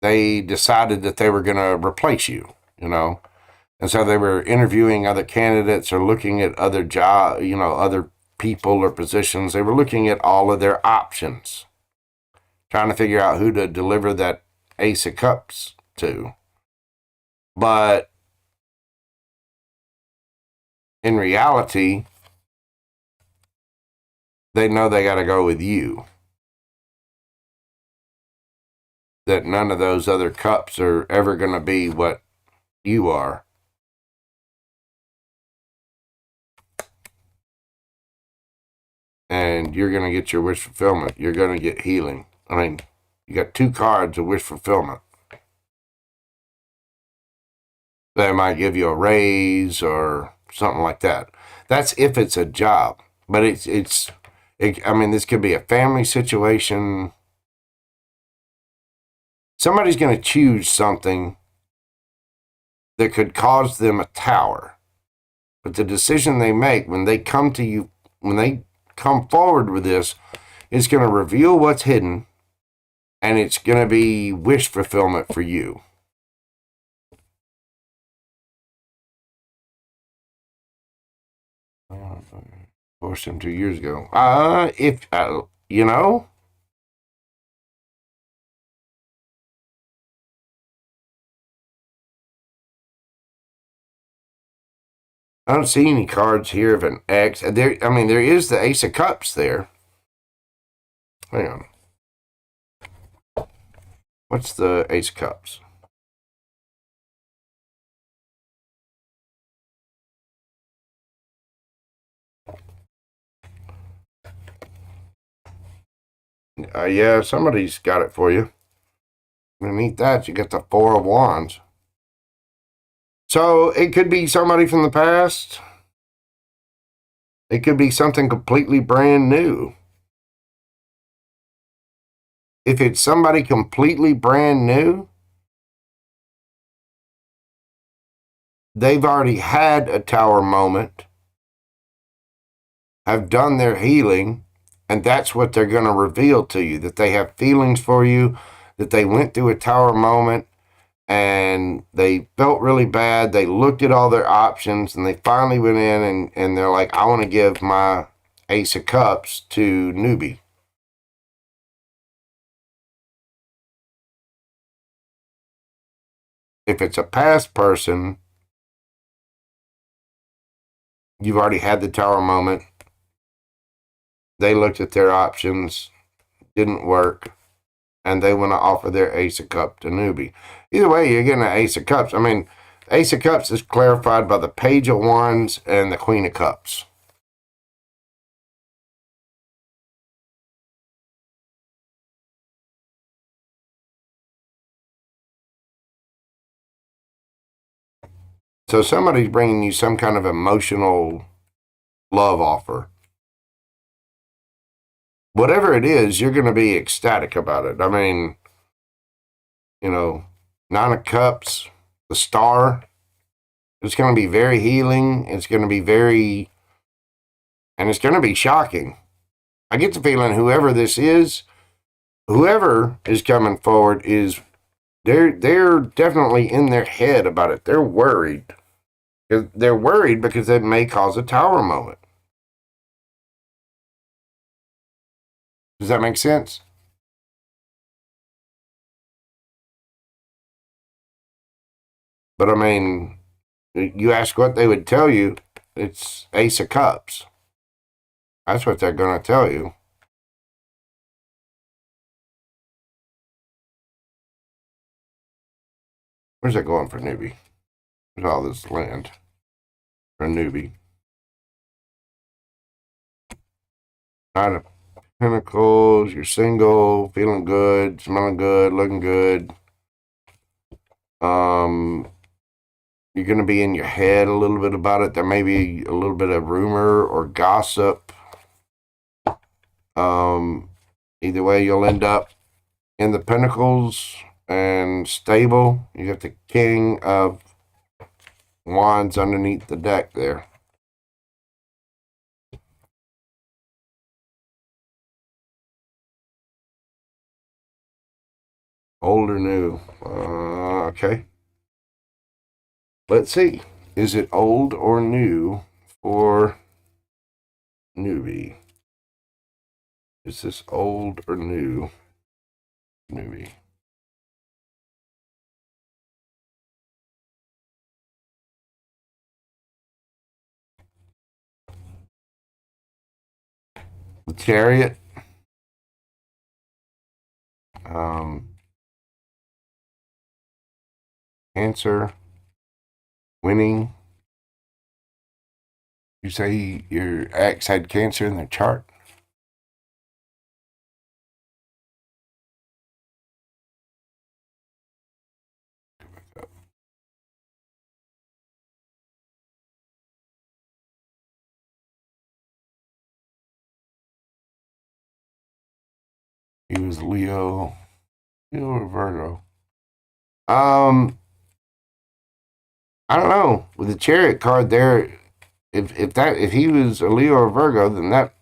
they decided that they were going to replace you, and so they were interviewing other candidates or looking at other other people or positions. They were looking at all of their options, trying to figure out who to deliver that Ace of Cups to. But in reality, they know they got to go with you. That none of those other cups are ever going to be what you are. And you're going to get your wish fulfillment. You're going to get healing. I mean, you got 2 cards of wish fulfillment. They might give you a raise or something like that. That's if it's a job. But this could be a family situation. Somebody's going to choose something that could cause them a tower. But the decision they make when they come to you, when they come forward with this, is going to reveal what's hidden, and it's going to be wish fulfillment for you. Divorced him 2 years ago. I don't see any cards here of an ex. There is the Ace of Cups there. Hang on. What's the Ace of Cups? Yeah, somebody's got it for you. Underneath that, you got the Four of Wands. So it could be somebody from the past. It could be something completely brand new. If it's somebody completely brand new, they've already had a tower moment, have done their healing, and that's what they're going to reveal to you, that they have feelings for you, that they went through a tower moment, and they felt really bad. They looked at all their options, and they finally went in, and they're like, I want to give my Ace of Cups to newbie. If it's a past person, you've already had the tower moment. They looked at their options, didn't work, and they want to offer their Ace of Cups to newbie. Either way, you're getting an Ace of Cups. Ace of Cups is clarified by the Page of Wands and the Queen of Cups. So somebody's bringing you some kind of emotional love offer. Whatever it is, you're going to be ecstatic about it. Nine of Cups, the Star. It's going to be very healing. It's going to be and it's going to be shocking. I get the feeling whoever is coming forward they're definitely in their head about it. They're worried. They're worried because it may cause a tower moment. Does that make sense? But you ask what they would tell you. It's Ace of Cups. That's what they're going to tell you. Where's that going for newbie? Where's all this land for a newbie? Nine of Pentacles. You're single, feeling good, smelling good, looking good. You're going to be in your head a little bit about it. There may be a little bit of rumor or gossip. Either way, you'll end up in the Pentacles and stable. You got the King of Wands underneath the deck there. Old or new? Okay. Let's see. Is it old or new for newbie? Is this old or new newbie? The Chariot. Cancer. Winning. You say your ex had cancer in their chart? He was Leo or Virgo. I don't know. With the Chariot card there, if he was a Leo or Virgo, then that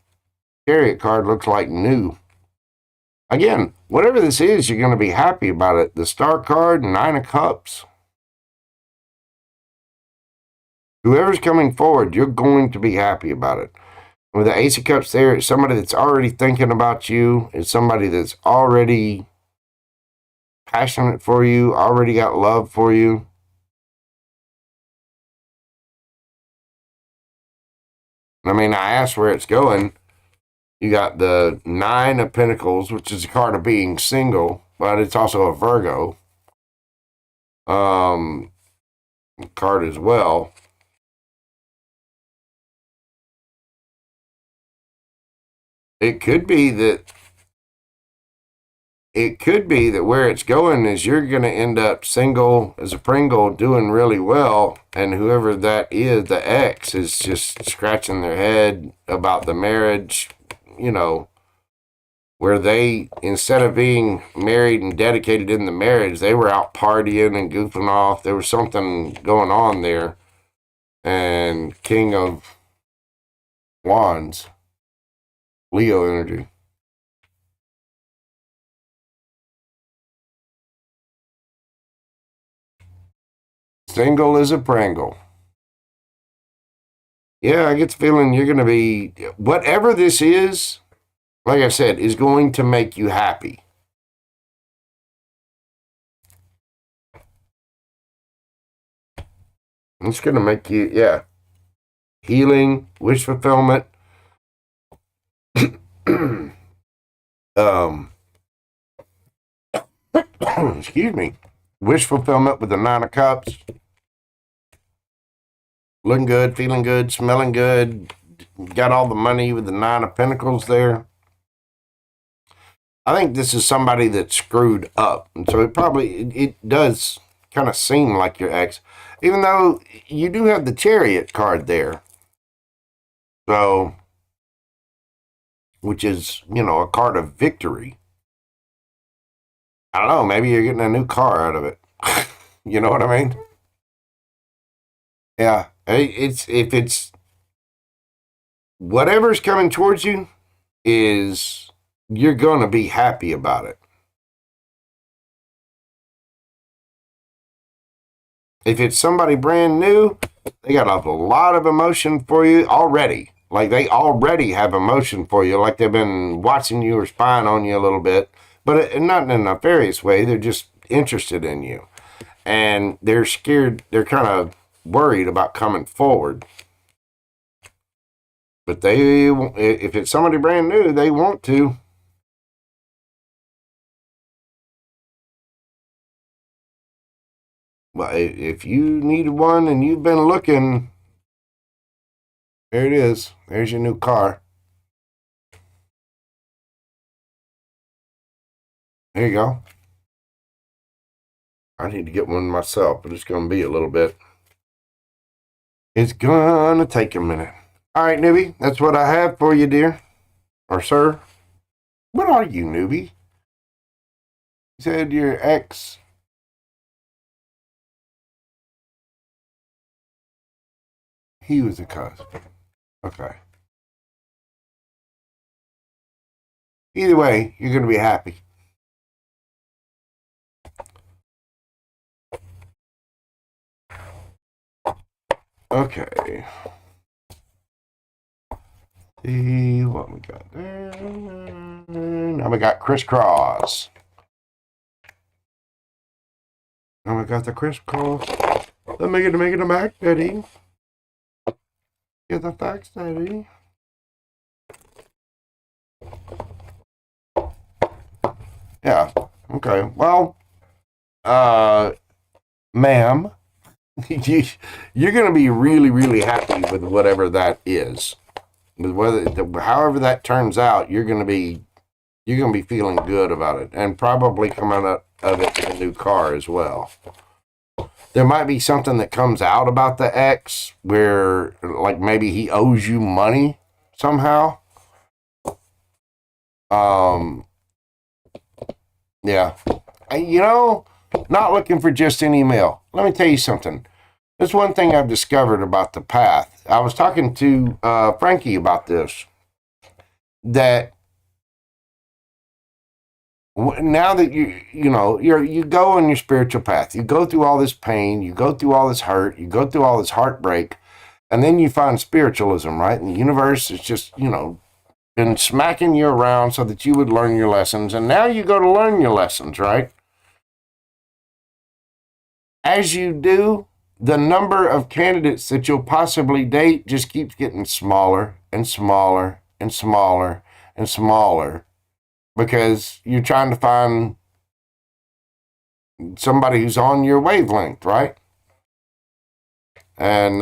Chariot card looks like new. Again, whatever this is, you're going to be happy about it. The Star card, Nine of Cups. Whoever's coming forward, you're going to be happy about it. With the Ace of Cups there, it's somebody that's already thinking about you. It's somebody that's already passionate for you, already got love for you. I mean, I asked where it's going. You got the Nine of Pentacles, which is a card of being single, but it's also a Virgo card as well. It could be that where it's going is you're going to end up single as a Pringle doing really well, and whoever that is, the ex, is just scratching their head about the marriage, you know, where they, instead of being married and dedicated in the marriage, they were out partying and goofing off. There was something going on there. And King of Wands, Leo energy. Single as a Pringle. Yeah, I get the feeling you're going to be, whatever this is, like I said, is going to make you happy. It's going to make you, yeah. Healing, wish fulfillment. Excuse me. Wish fulfillment with the Nine of Cups. Looking good, feeling good, smelling good. Got all the money with the Nine of Pentacles there. I think this is somebody that screwed up. And so it does kind of seem like your ex. Even though you do have the Chariot card there. So, which is, you know, a card of victory. I don't know, maybe you're getting a new car out of it. You know what I mean? Yeah, if it's whatever's coming towards you is you're going to be happy about it. If it's somebody brand new, they got a lot of emotion for you already. Like they already have emotion for you, like they've been watching you or spying on you a little bit, but not in a nefarious way. They're just interested in you. And they're scared, they're kind of worried about coming forward. But they, if it's somebody brand new, they want to. Well, if you need one and you've been looking, there it is. There's your new car. There you go. I need to get one myself, but it's going to be a little bit. It's going to take a minute. All right, newbie, that's what I have for you, dear. Or sir. What are you, newbie? You said your ex. He was a cuss. Okay. Either way, you're going to be happy. Okay. See what we got there. Now we got crisscross. Now we got the crisscross. Let me get the back, Daddy. Get the facts, Daddy. Yeah. Okay. Well, ma'am, you're going to be really, really happy with whatever that is. With however that turns out, you're going to be feeling good about it, and probably coming out of it with a new car as well. There might be something that comes out about the ex where, like, maybe he owes you money somehow. Yeah. Not looking for just any mail. Let me tell you something. There's one thing I've discovered about the path. I was talking to Frankie about this. That now that you go on your spiritual path, you go through all this pain, you go through all this hurt, you go through all this heartbreak, and then you find spiritualism, right? And the universe is just, been smacking you around so that you would learn your lessons. And now you go to learn your lessons, right? As you do, the number of candidates that you'll possibly date just keeps getting smaller and smaller and smaller and smaller, because you're trying to find somebody who's on your wavelength, right? And,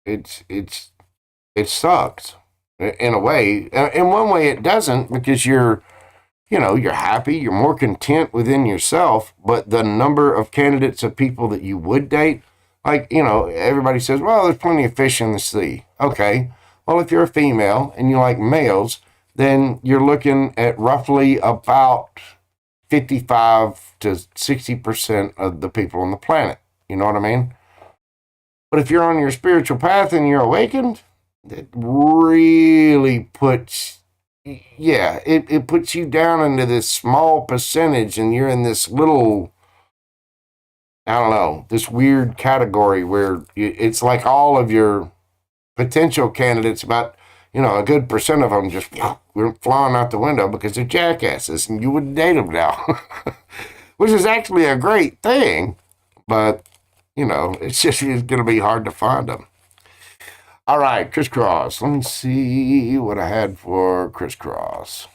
it sucks in a way. In one way it doesn't, because you're happy, you're more content within yourself, but the number of candidates of people that you would date, like, everybody says, well, there's plenty of fish in the sea. Okay. Well, if you're a female and you like males, then you're looking at roughly about 55 to 60% of the people on the planet. You know what I mean? But if you're on your spiritual path and you're awakened, it really puts, it puts you down into this small percentage, and you're in this little, I don't know, this weird category where it's like all of your potential candidates, about, a good percent of them just went flying out the window because they're jackasses, and you wouldn't date them now. Which is actually a great thing, but, it's going to be hard to find them. All right, crisscross. Let me see what I had for crisscross.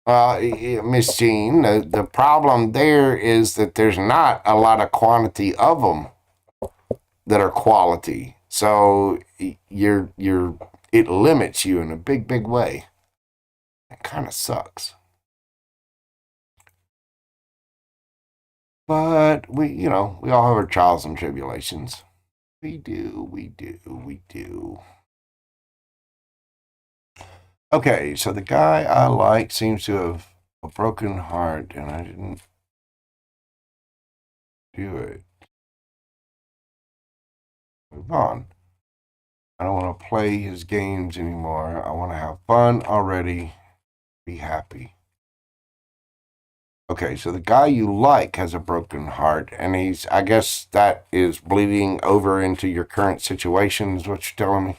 Miss Jean, the problem there is that there's not a lot of quantity of them that are quality. So it limits you in a big, big way. It kind of sucks. But we all have our trials and tribulations. We do. Okay, so the guy I like seems to have a broken heart, and I didn't do it. Move on. I don't want to play his games anymore. I want to have fun already. Be happy. Okay, so the guy you like has a broken heart, and I guess that is bleeding over into your current situation, is what you're telling me?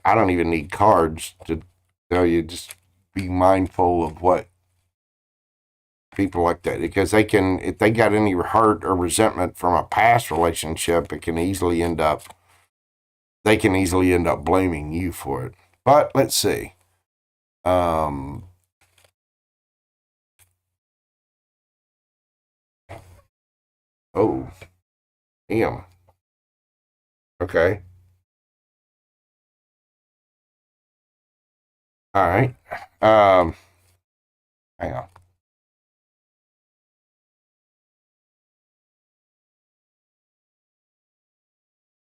I don't even need cards to tell you, just be mindful of what people like that, because they can, if they got any hurt or resentment from a past relationship, it can easily end up, they can easily end up blaming you for it. But let's see. Oh, damn. Okay. All right. Hang on.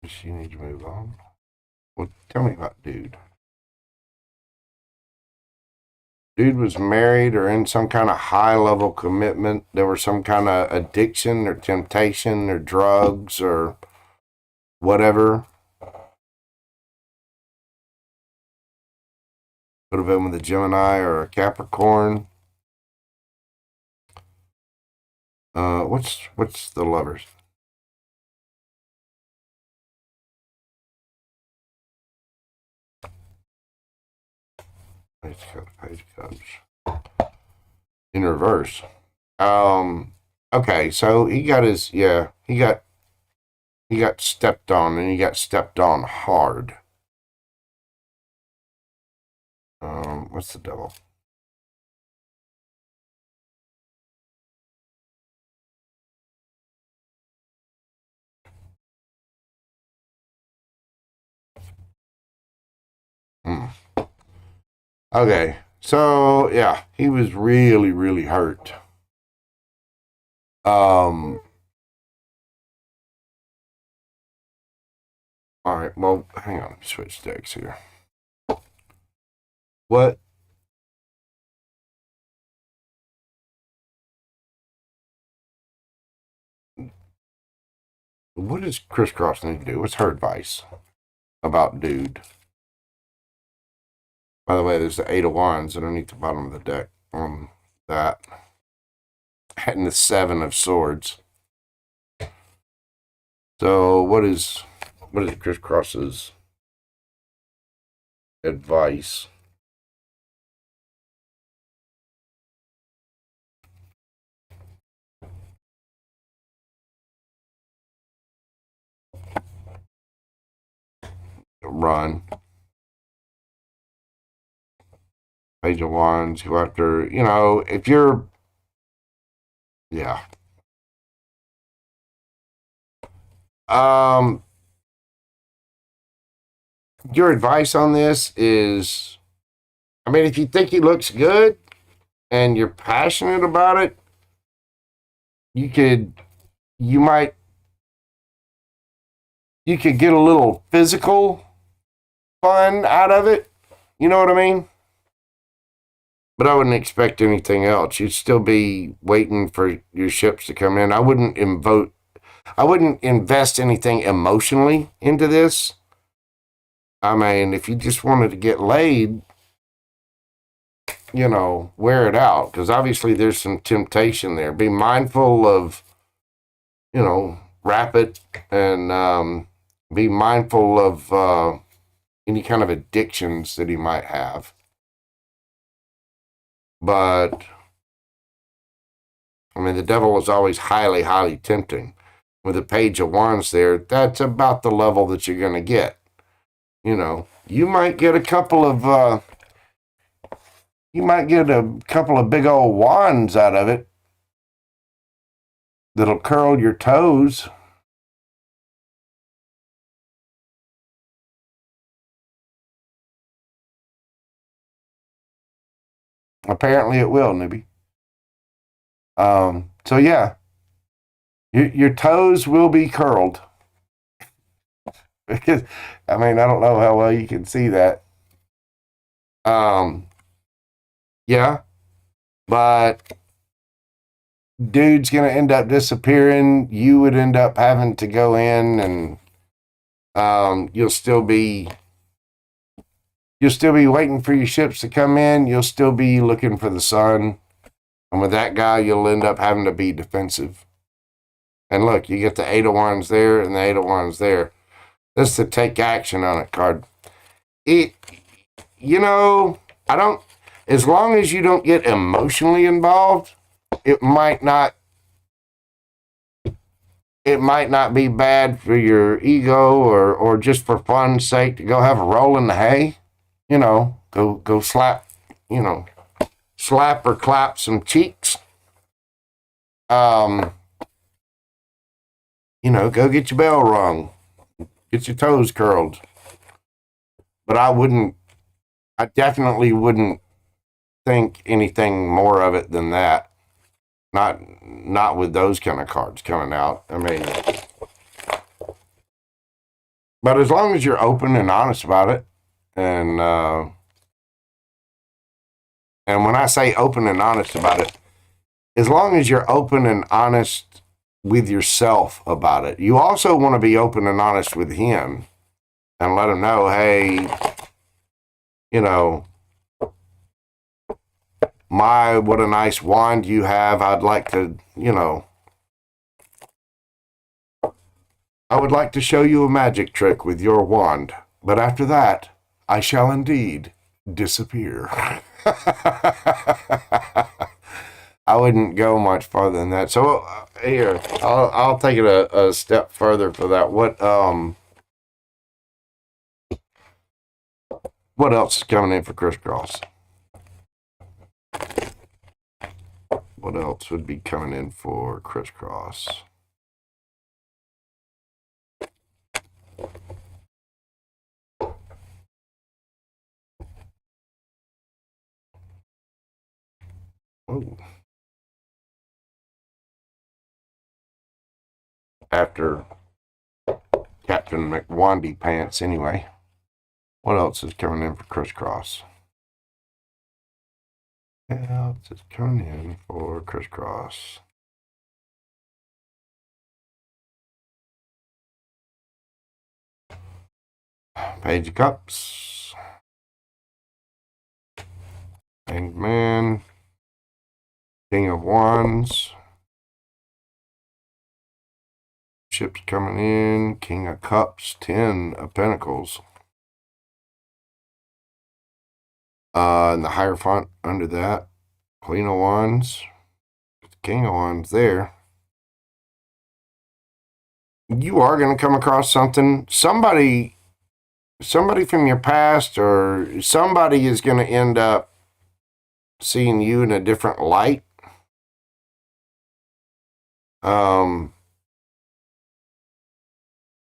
Does she need to move on? Well, tell me about dude. Dude was married or in some kind of high level commitment. There was some kind of addiction or temptation or drugs or whatever. Could have been with a Gemini or a Capricorn. What's the lovers? Page comes in reverse. Okay, so he got his, yeah, he got stepped on, and he got stepped on hard. What's the devil? Okay, so yeah, he was really, really hurt. All right, well, hang on, switch decks here. What does Crisscross need to do? What's her advice about dude? By the way, there's the 8 of Wands underneath the bottom of the deck on that. And the 7 of Swords. So what is Crisscross's advice? Run. Page of Wands, go after, if you're, yeah. Your advice on this is, I mean, if you think he looks good and you're passionate about it, you could get a little physical fun out of it. You know what I mean? But I wouldn't expect anything else. You'd still be waiting for your ships to come in. I wouldn't invest anything emotionally into this. I mean, if you just wanted to get laid, wear it out. Because obviously there's some temptation there. Be mindful of, wrap it, and be mindful of any kind of addictions that he might have. But, I mean, the devil is always highly, highly tempting. With the Page of Wands there, that's about the level that you're going to get. You might get a couple of big old wands out of it that'll curl your toes. Apparently it will, newbie. So yeah, your toes will be curled. Because, I mean, I don't know how well you can see that. Yeah, but dude's gonna end up disappearing. You would end up having to go in, and you'll still be waiting for your ships to come in. You'll still be looking for the sun. And with that guy, you'll end up having to be defensive. And look, you get the 8 of Wands there and the 8 of Wands there. That's the take action on it card. As long as you don't get emotionally involved, it might not be bad for your ego or just for fun's sake to go have a roll in the hay. Go slap, slap or clap some cheeks. Go get your bell rung, get your toes curled. But I definitely wouldn't think anything more of it than that. Not with those kind of cards coming out. I mean, but as long as you're open and honest about it, and when I say open and honest about it, as long as you're open and honest with yourself about it, you also want to be open and honest with him and let him know, hey, what a nice wand you have. I'd like to, I would like to show you a magic trick with your wand. But after that, I shall indeed disappear. I wouldn't go much farther than that. So here, I'll take it a step further for that. What else is coming in for crisscross? What else would be coming in for crisscross? Oh. After Captain McWandy Pants, anyway. What else is coming in for crisscross? What else is coming in for crisscross? Page of Cups. Hanged Man. King of Wands. Ships coming in. King of Cups. 10 of Pentacles. And the Hierophant under that. Queen of Wands. King of Wands there. You are going to come across something. Somebody from your past, or somebody is going to end up seeing you in a different light.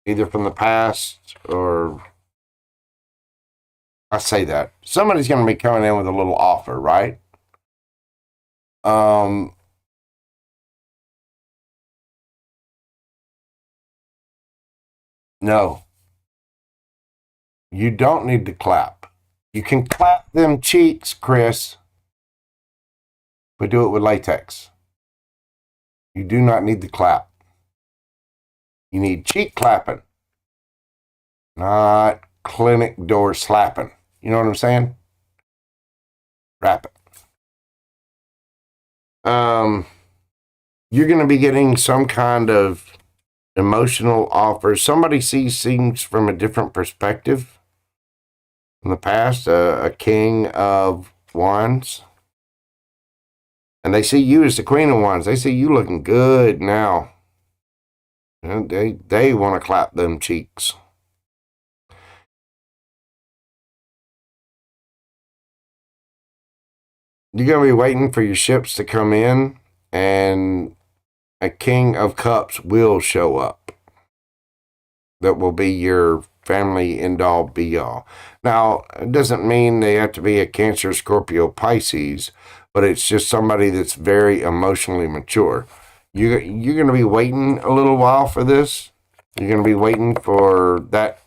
Either from the past, or I say that somebody's going to be coming in with a little offer, right? No, you don't need to clap. You can clap them cheeks, Chris, but do it with latex. You do not need to clap. You need cheek clapping, not clinic door slapping. You know what I'm saying? Wrap it. You're going to be getting some kind of emotional offer. Somebody sees things from a different perspective. In the past, a King of Wands. And they see you as the Queen of Wands. They see you looking good now. And they want to clap them cheeks. You're going to be waiting for your ships to come in, and a King of Cups will show up. That will be your family end-all, be-all. Now, it doesn't mean they have to be a Cancer, Scorpio, Pisces, but it's just somebody that's very emotionally mature. You're going to be waiting a little while for this. You're going to be waiting for that.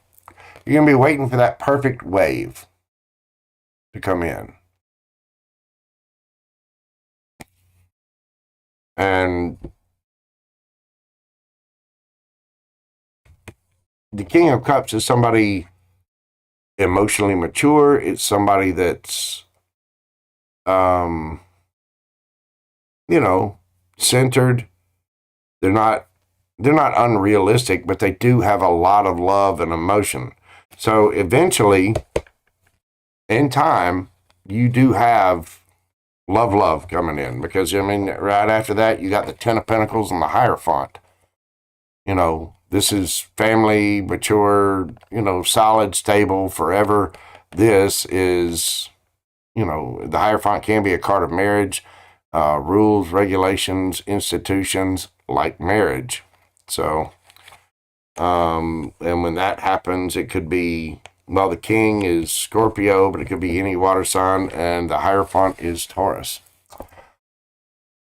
You're going to be waiting for that perfect wave to come in. And the King of Cups is somebody emotionally mature. It's somebody that's, centered. They're not unrealistic, but they do have a lot of love and emotion. So eventually, in time, you do have love coming in, because I mean, right after that, you got the Ten of Pentacles and the Hierophant. This is family, mature, solid, stable, forever. This is, the Hierophant can be a card of marriage, rules, regulations, institutions like marriage. So, and when that happens, it could be, well, the King is Scorpio, but it could be any water sign, and the Hierophant is Taurus.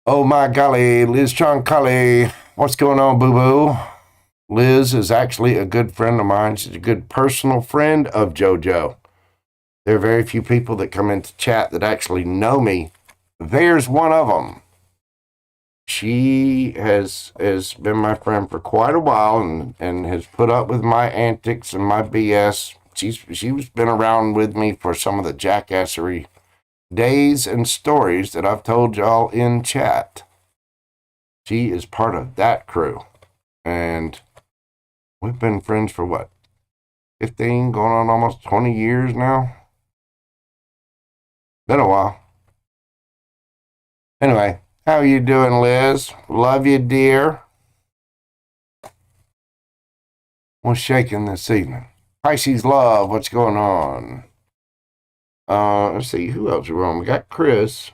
Oh my golly, Liz Troncalli, what's going on, boo-boo? Liz is actually a good friend of mine. She's a good personal friend of JoJo. There are very few people that come into chat that actually know me. There's one of them. She has been my friend for quite a while and has put up with my antics and my BS. She's been around with me for some of the jackassery days and stories that I've told y'all in chat. She is part of that crew. And we've been friends for what? 15, going on almost 20 years now? Been a while. Anyway, how you doing, Liz? Love you, dear. What's shaking this evening? Pisces Love, what's going on? Let's see, who else are on? We got Chris.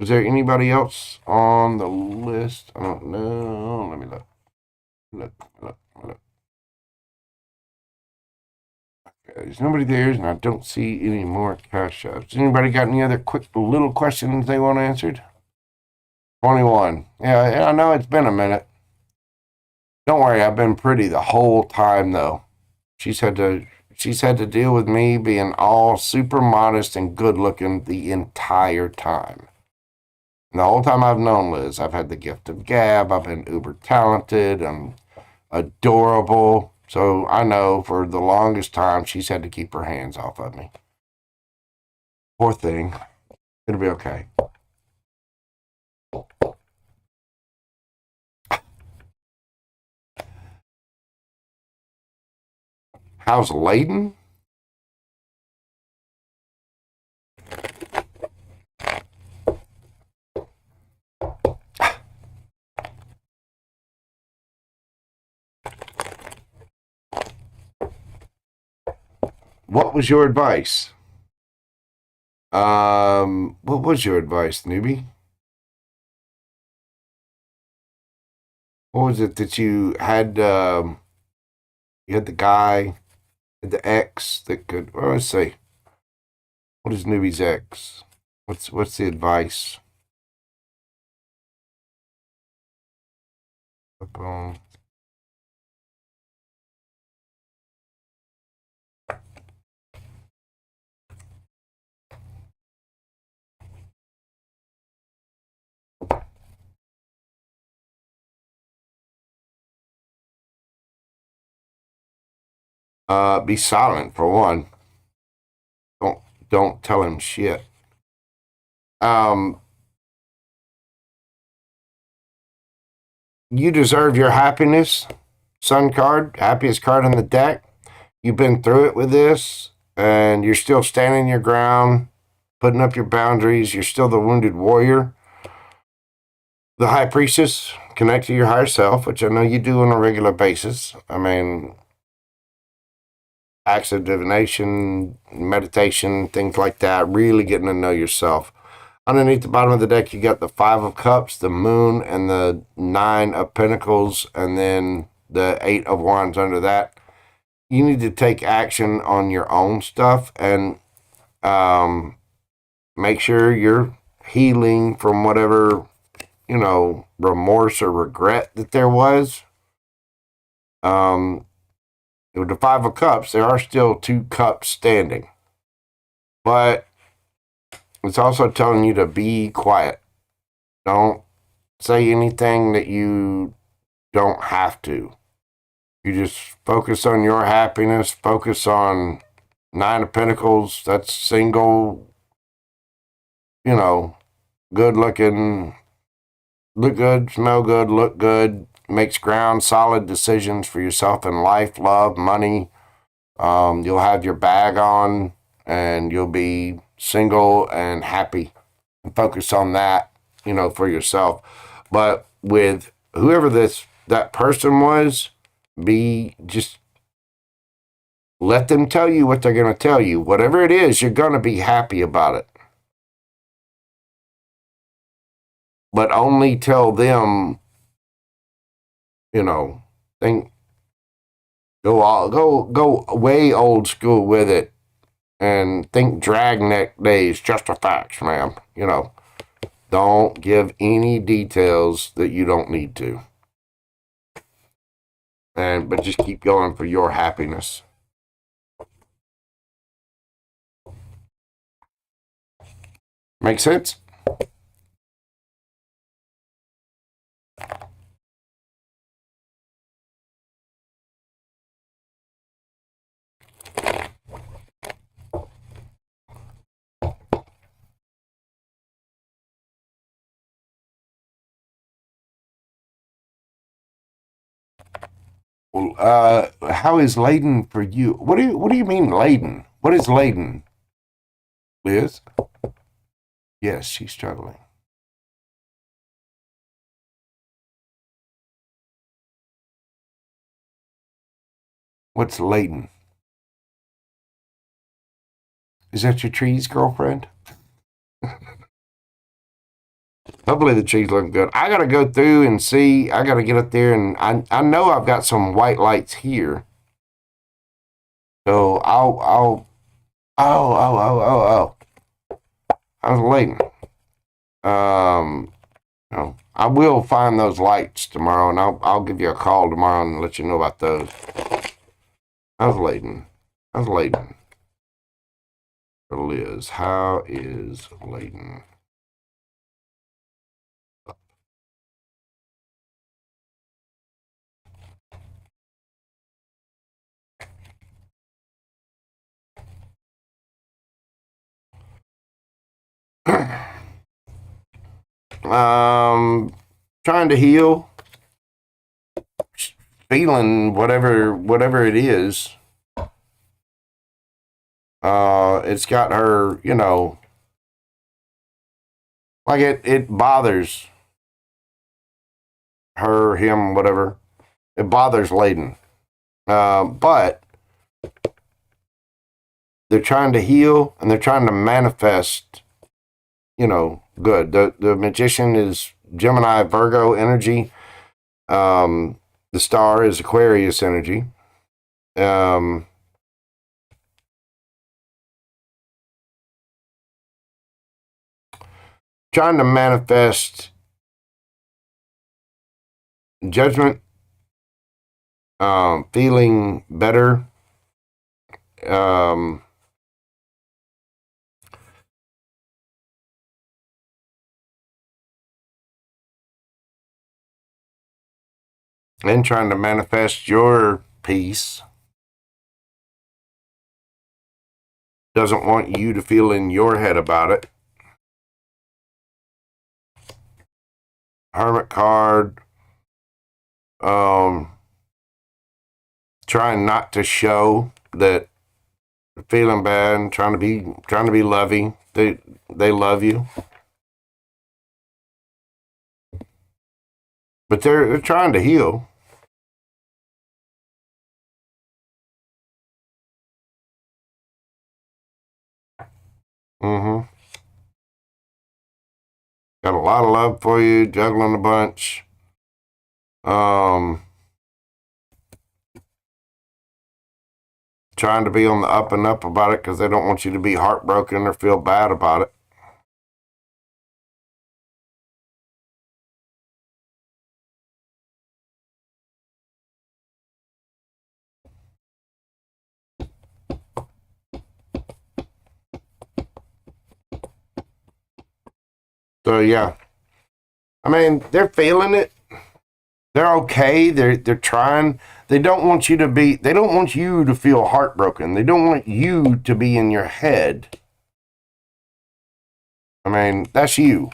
Is there anybody else on the list? I don't know. Let me look. Look. There's nobody there, and I don't see any more cash apps. Anybody got any other quick little questions they want answered? 21. Yeah, I know it's been a minute. Don't worry, I've been pretty the whole time, though. She's had to deal with me being all super modest and good looking the entire time. And the whole time I've known Liz, I've had the gift of gab. I've been uber talented and adorable. So I know for the longest time she's had to keep her hands off of me. Poor thing. It'll be okay. How's Layden? What was your advice? What was your advice, newbie? What was it that you had? You had the guy, the ex that could. Well, let's see. What is newbie's ex? What's the advice? Up on. Be silent for one. Don't tell him shit. You deserve your happiness. Sun card, happiest card in the deck. You've been through it with this, and you're still standing your ground, putting up your boundaries. You're still the wounded warrior. The high priestess, connect to your higher self, which I know you do on a regular basis. I mean, acts of divination, meditation, things like that, really getting to know yourself. Underneath the bottom of the deck, you got the Five of Cups, the Moon, and the Nine of Pentacles, and then the Eight of Wands under that. You need to take action on your own stuff and make sure you're healing from whatever, remorse or regret that there was. With the Five of Cups, there are still two cups standing. But it's also telling you to be quiet. Don't say anything that you don't have to. You just focus on your happiness. Focus on Nine of Pentacles. That's single, good looking, look good, smell good, look good. Makes ground, solid decisions for yourself in life, love, money. You'll have your bag on and you'll be single and happy focus on that, for yourself. But with whoever that person was, just let them tell you what they're going to tell you. Whatever it is, you're going to be happy about it. But only tell them, think, go way old school with it, and think Dragnet days, just a facts, ma'am. Don't give any details that you don't need to. But just keep going for your happiness. Make sense? How is laden for you? What do you mean laden? What is laden? Liz? Yes, she's struggling. What's laden? Is that your trees, girlfriend? Hopefully the trees look good. I gotta go through and see. I gotta get up there, and I know I've got some white lights here. So I'll oh. I was waiting. I will find those lights tomorrow, and I'll give you a call tomorrow and let you know about those. How's Layden? Liz, how is Layden? Trying to heal, feeling whatever it is. It's got her, like it bothers her, him, whatever. It bothers Layden. But they're trying to heal and they're trying to manifest, good. The magician is Gemini, Virgo energy. The star is Aquarius energy. Trying to manifest judgment, feeling better, and trying to manifest your peace. Doesn't want you to feel in your head about it. Hermit card. Trying not to show that feeling bad and trying to be loving. They love you. But they're trying to heal. Mm-hmm. Got a lot of love for you, juggling a bunch. Trying to be on the up and up about it because they don't want you to be heartbroken or feel bad about it. So yeah, I mean, they're feeling it. They're okay. They're trying. They don't want you to be. They don't want you to feel heartbroken. They don't want you to be in your head. I mean, that's you.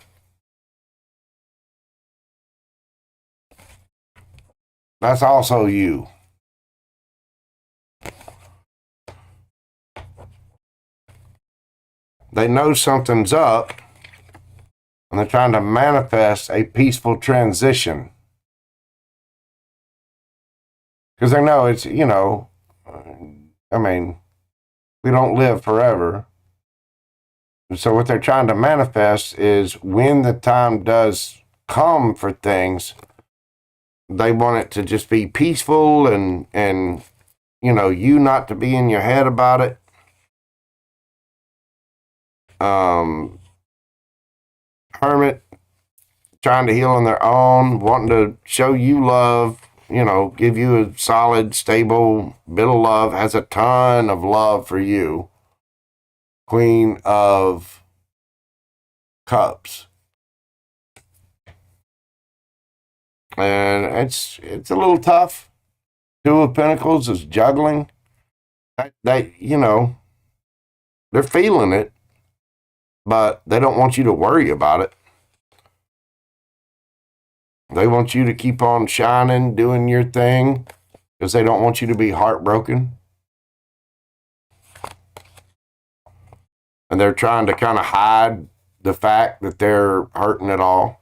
That's also you. They know something's up, And they're trying to manifest a peaceful transition. Because they know it's, I mean, we don't live forever. So what they're trying to manifest is when the time does come for things, they want it to just be peaceful and you not to be in your head about it. Hermit, trying to heal on their own, wanting to show you love, give you a solid, stable bit of love, has a ton of love for you. Queen of Cups. And it's a little tough. Two of Pentacles is juggling. They're feeling it, but they don't want you to worry about it. They want you to keep on shining, doing your thing, because they don't want you to be heartbroken. And they're trying to kind of hide the fact that they're hurting it all.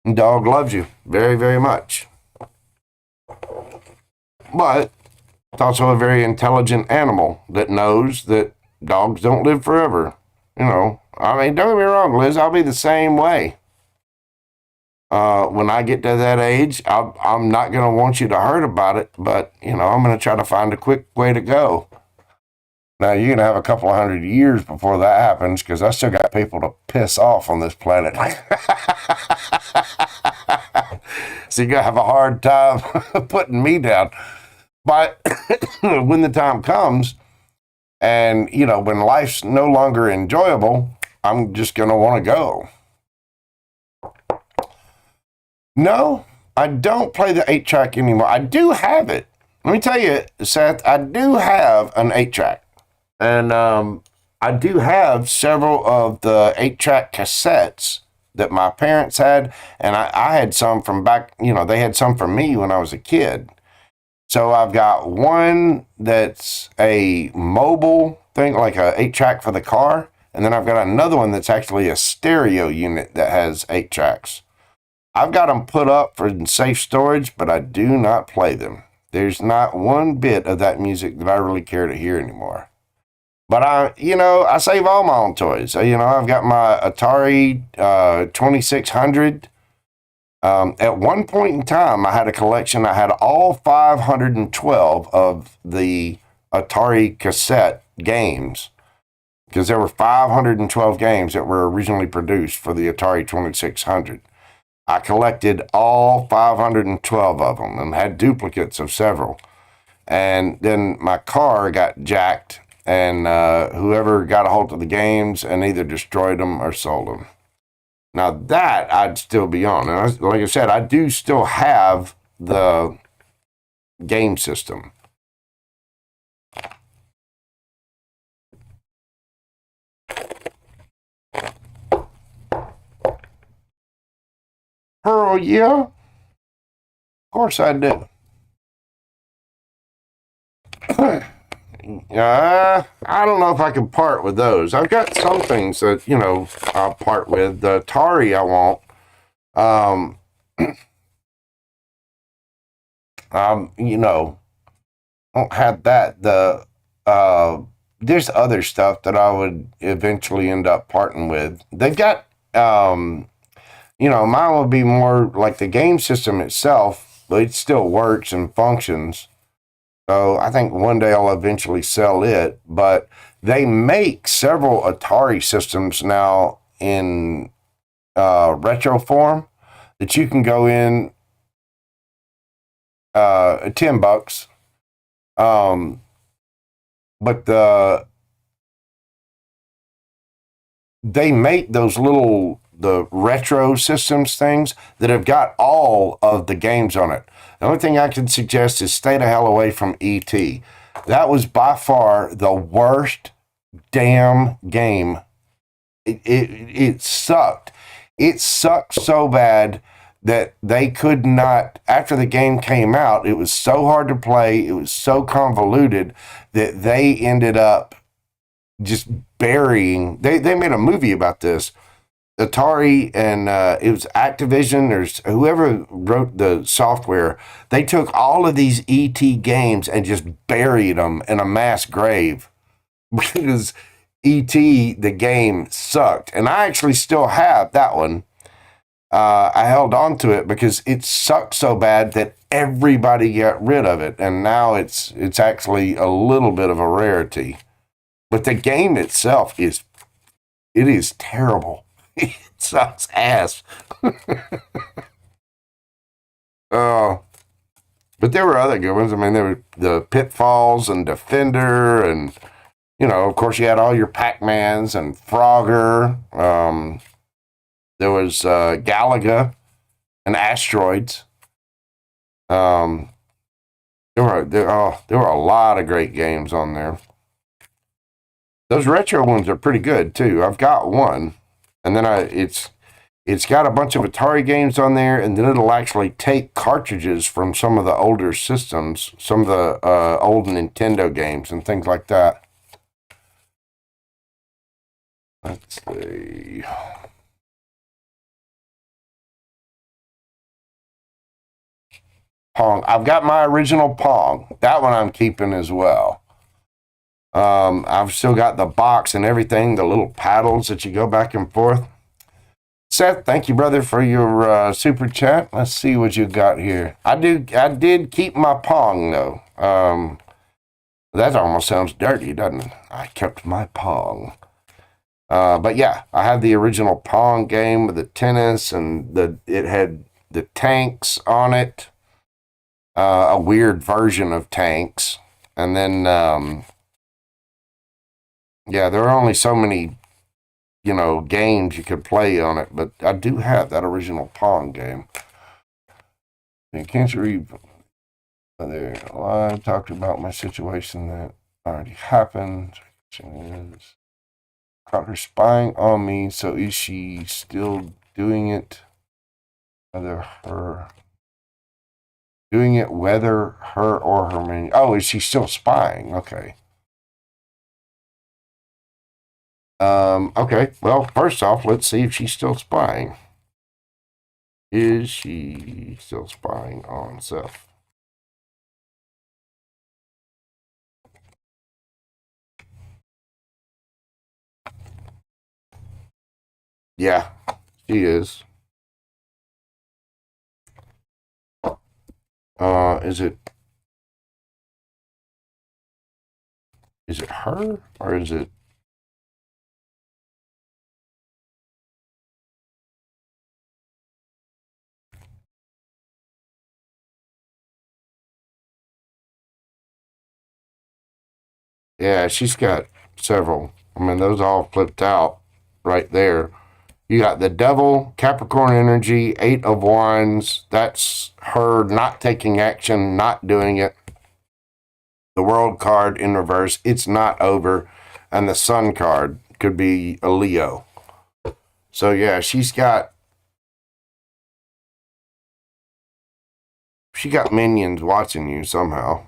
And dog loves you very, very much. But it's also a very intelligent animal that knows that dogs don't live forever. Don't get me wrong, Liz, I'll be the same way. When I get to that age, I'm not going to want you to hurt about it, but, I'm going to try to find a quick way to go. Now, you're going to have a couple of 100 years before that happens, because I still got people to piss off on this planet. So you're going to have a hard time putting me down. But when the time comes, and, when life's no longer enjoyable, I'm just going to want to go. No, I don't play the 8-track anymore. I do have it. Let me tell you, Seth, I do have an 8-track. And I do have several of the 8-track cassettes that my parents had. And I had some from back, they had some from me when I was a kid. So I've got one that's a mobile thing, like a 8-track for the car. And then I've got another one that's actually a stereo unit that has 8 tracks. I've got them put up for safe storage, but I do not play them. There's not one bit of that music that I really care to hear anymore. But I save all my own toys. I've got my Atari 2600. At one point in time, I had a collection. I had all 512 of the Atari cassette games, because there were 512 games that were originally produced for the Atari 2600. I collected all 512 of them and had duplicates of several. And then my car got jacked, and whoever got a hold of the games and either destroyed them or sold them. Now that I'd still be on. And like I said, I do still have the game system. Pearl, yeah. Of course I do. I don't know if I can part with those. I've got some things that, I'll part with. The Atari I won't. Don't have that. There's other stuff that I would eventually end up parting with. They've got, mine would be more like the game system itself, but it still works and functions. So I think one day I'll eventually sell it, but they make several Atari systems now in retro form that you can go in $10. But they make those the retro systems things that have got all of the games on it. The only thing I can suggest is stay the hell away from E.T. That was by far the worst damn game. It sucked. It sucked so bad that they could not, after the game came out, it was so hard to play, it was so convoluted that they ended up just burying, they made a movie about this. Atari and it was Activision or whoever wrote the software, they took all of these ET games and just buried them in a mass grave because ET, the game, sucked. And I actually still have that one. I held on to it because it sucked so bad that everybody got rid of it. And now it's actually a little bit of a rarity. But the game itself is terrible. It sucks ass. Oh, but there were other good ones. I mean, there were the Pitfalls and Defender, and of course, you had all your Pac-Mans and Frogger. There was Galaga and Asteroids. There were a lot of great games on there. Those retro ones are pretty good too. I've got one. And then it's got a bunch of Atari games on there, and then it'll actually take cartridges from some of the older systems, some of the old Nintendo games and things like that. Let's see. Pong. I've got my original Pong. That one I'm keeping as well. I've still got the box and everything, the little paddles that you go back and forth. Seth, thank you, brother, for your super chat. Let's see what you got here. I did keep my Pong, though. That almost sounds dirty, doesn't it? I kept my Pong. But yeah, I have the original Pong game with the tennis, and it had the tanks on it. A weird version of tanks. And then, yeah, there are only so many, games you could play on it, but I do have that original Pong game. And can't you read there? Well, I talked about my situation that already happened. Caught her spying on me, so is she still doing it? Whether her or her man. Oh, is she still spying? Okay. Okay, well, first off, let's see if she's still spying. Is she still spying on Seth? Yeah, she is. Is it her or is it? Yeah, she's got several. I mean, those all flipped out right there. You got the Devil, Capricorn Energy, 8 of Wands. That's her not taking action, not doing it. The World card in reverse, it's not over. And the Sun card could be a Leo. So yeah, she got minions watching you somehow.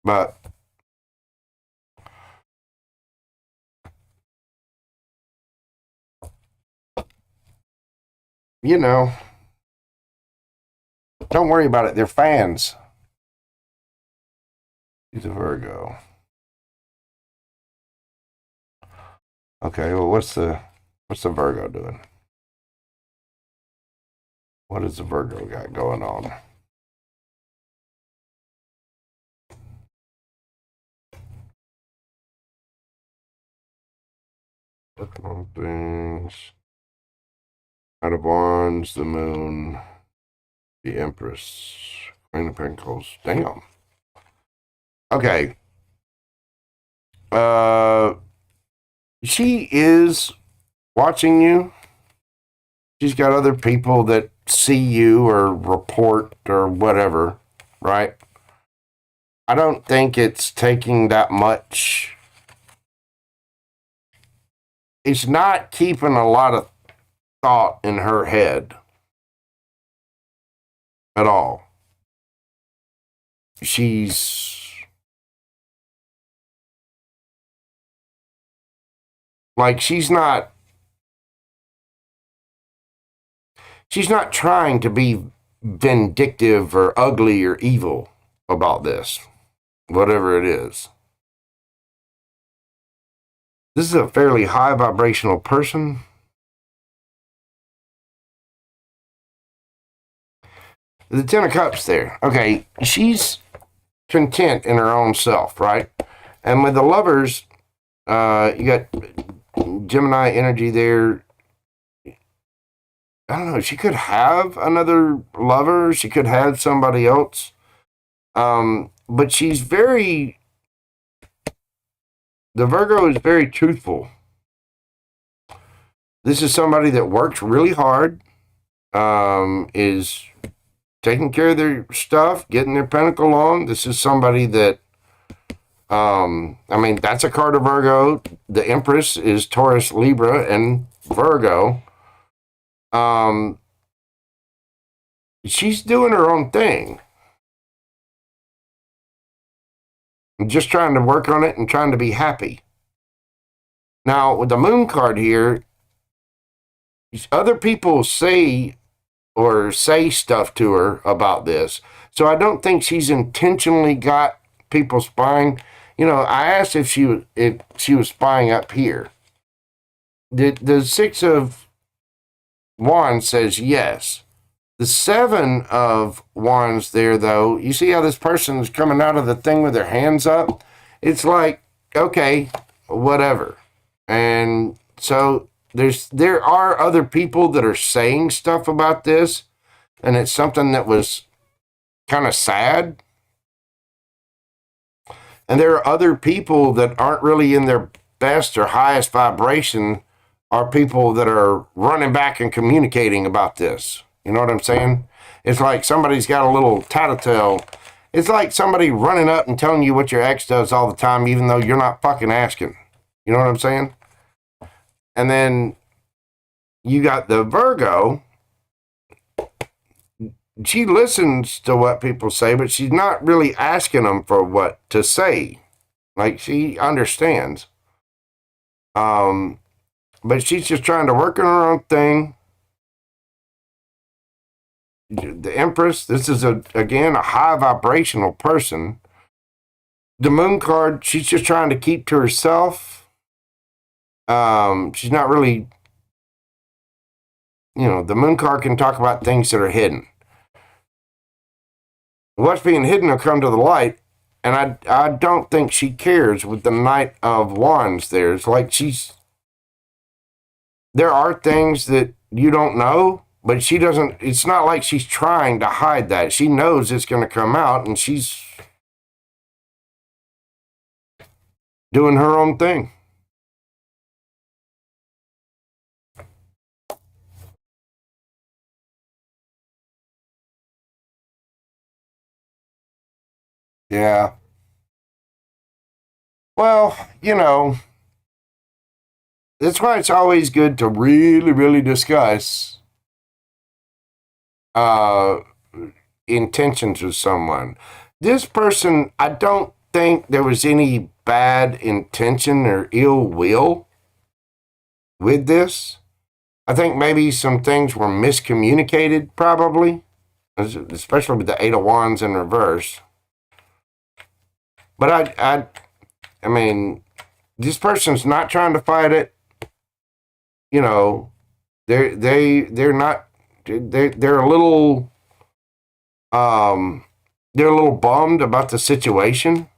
But don't worry about it. They're fans. He's a Virgo. Okay, well, what's the Virgo doing? What has the Virgo got going on? Looking on things. Out of Wands, the Moon, the Empress, Queen of Pentacles. Damn. Okay. She is watching you. She's got other people that see you or report or whatever, right? I don't think it's taking that much is not keeping a lot of thought in her head at all. She's like, she's not trying to be vindictive or ugly or evil about this, whatever it is. This is a fairly high vibrational person. The Ten of Cups there. Okay, she's content in her own self, right? And with the Lovers, you got Gemini energy there. I don't know. She could have another lover. She could have somebody else. But she's the Virgo is very truthful. This is somebody that works really hard, is taking care of their stuff, getting their pentacle on. This is somebody that, that's a card of Virgo. The Empress is Taurus, Libra, and Virgo. She's doing her own thing. Just trying to work on it and trying to be happy. Now, with the Moon card here, other people say stuff to her about this. So I don't think she's intentionally got people spying. I asked if she was spying up here. The Six of Wands says yes. The Seven of Wands there, though, you see how this person's coming out of the thing with their hands up? It's like, okay, whatever. And so there are other people that are saying stuff about this, and it's something that was kind of sad. And there are other people that aren't really in their best or highest vibration, are people that are running back and communicating about this. You know what I'm saying? It's like somebody's got a little tattletale. It's like somebody running up and telling you what your ex does all the time, even though you're not fucking asking. You know what I'm saying? And then you got the Virgo. She listens to what people say, but she's not really asking them for what to say. Like, she understands. But she's just trying to work on her own thing. The Empress, this is, again, a high vibrational person. The Moon card, she's just trying to keep to herself. She's not really, the Moon card can talk about things that are hidden. What's being hidden will come to the light, and I don't think she cares with the Knight of Wands there. It's like there are things that you don't know, but she doesn't, it's not like she's trying to hide that. She knows it's going to come out, and she's doing her own thing. Yeah. Well, that's why it's always good to really, really discuss intentions with someone. This person, I don't think there was any bad intention or ill will with this. I think maybe some things were miscommunicated, probably, especially with the Eight of Wands in reverse. But I mean, this person's not trying to fight it. They're not. They're a little. They're a little bummed about the situation.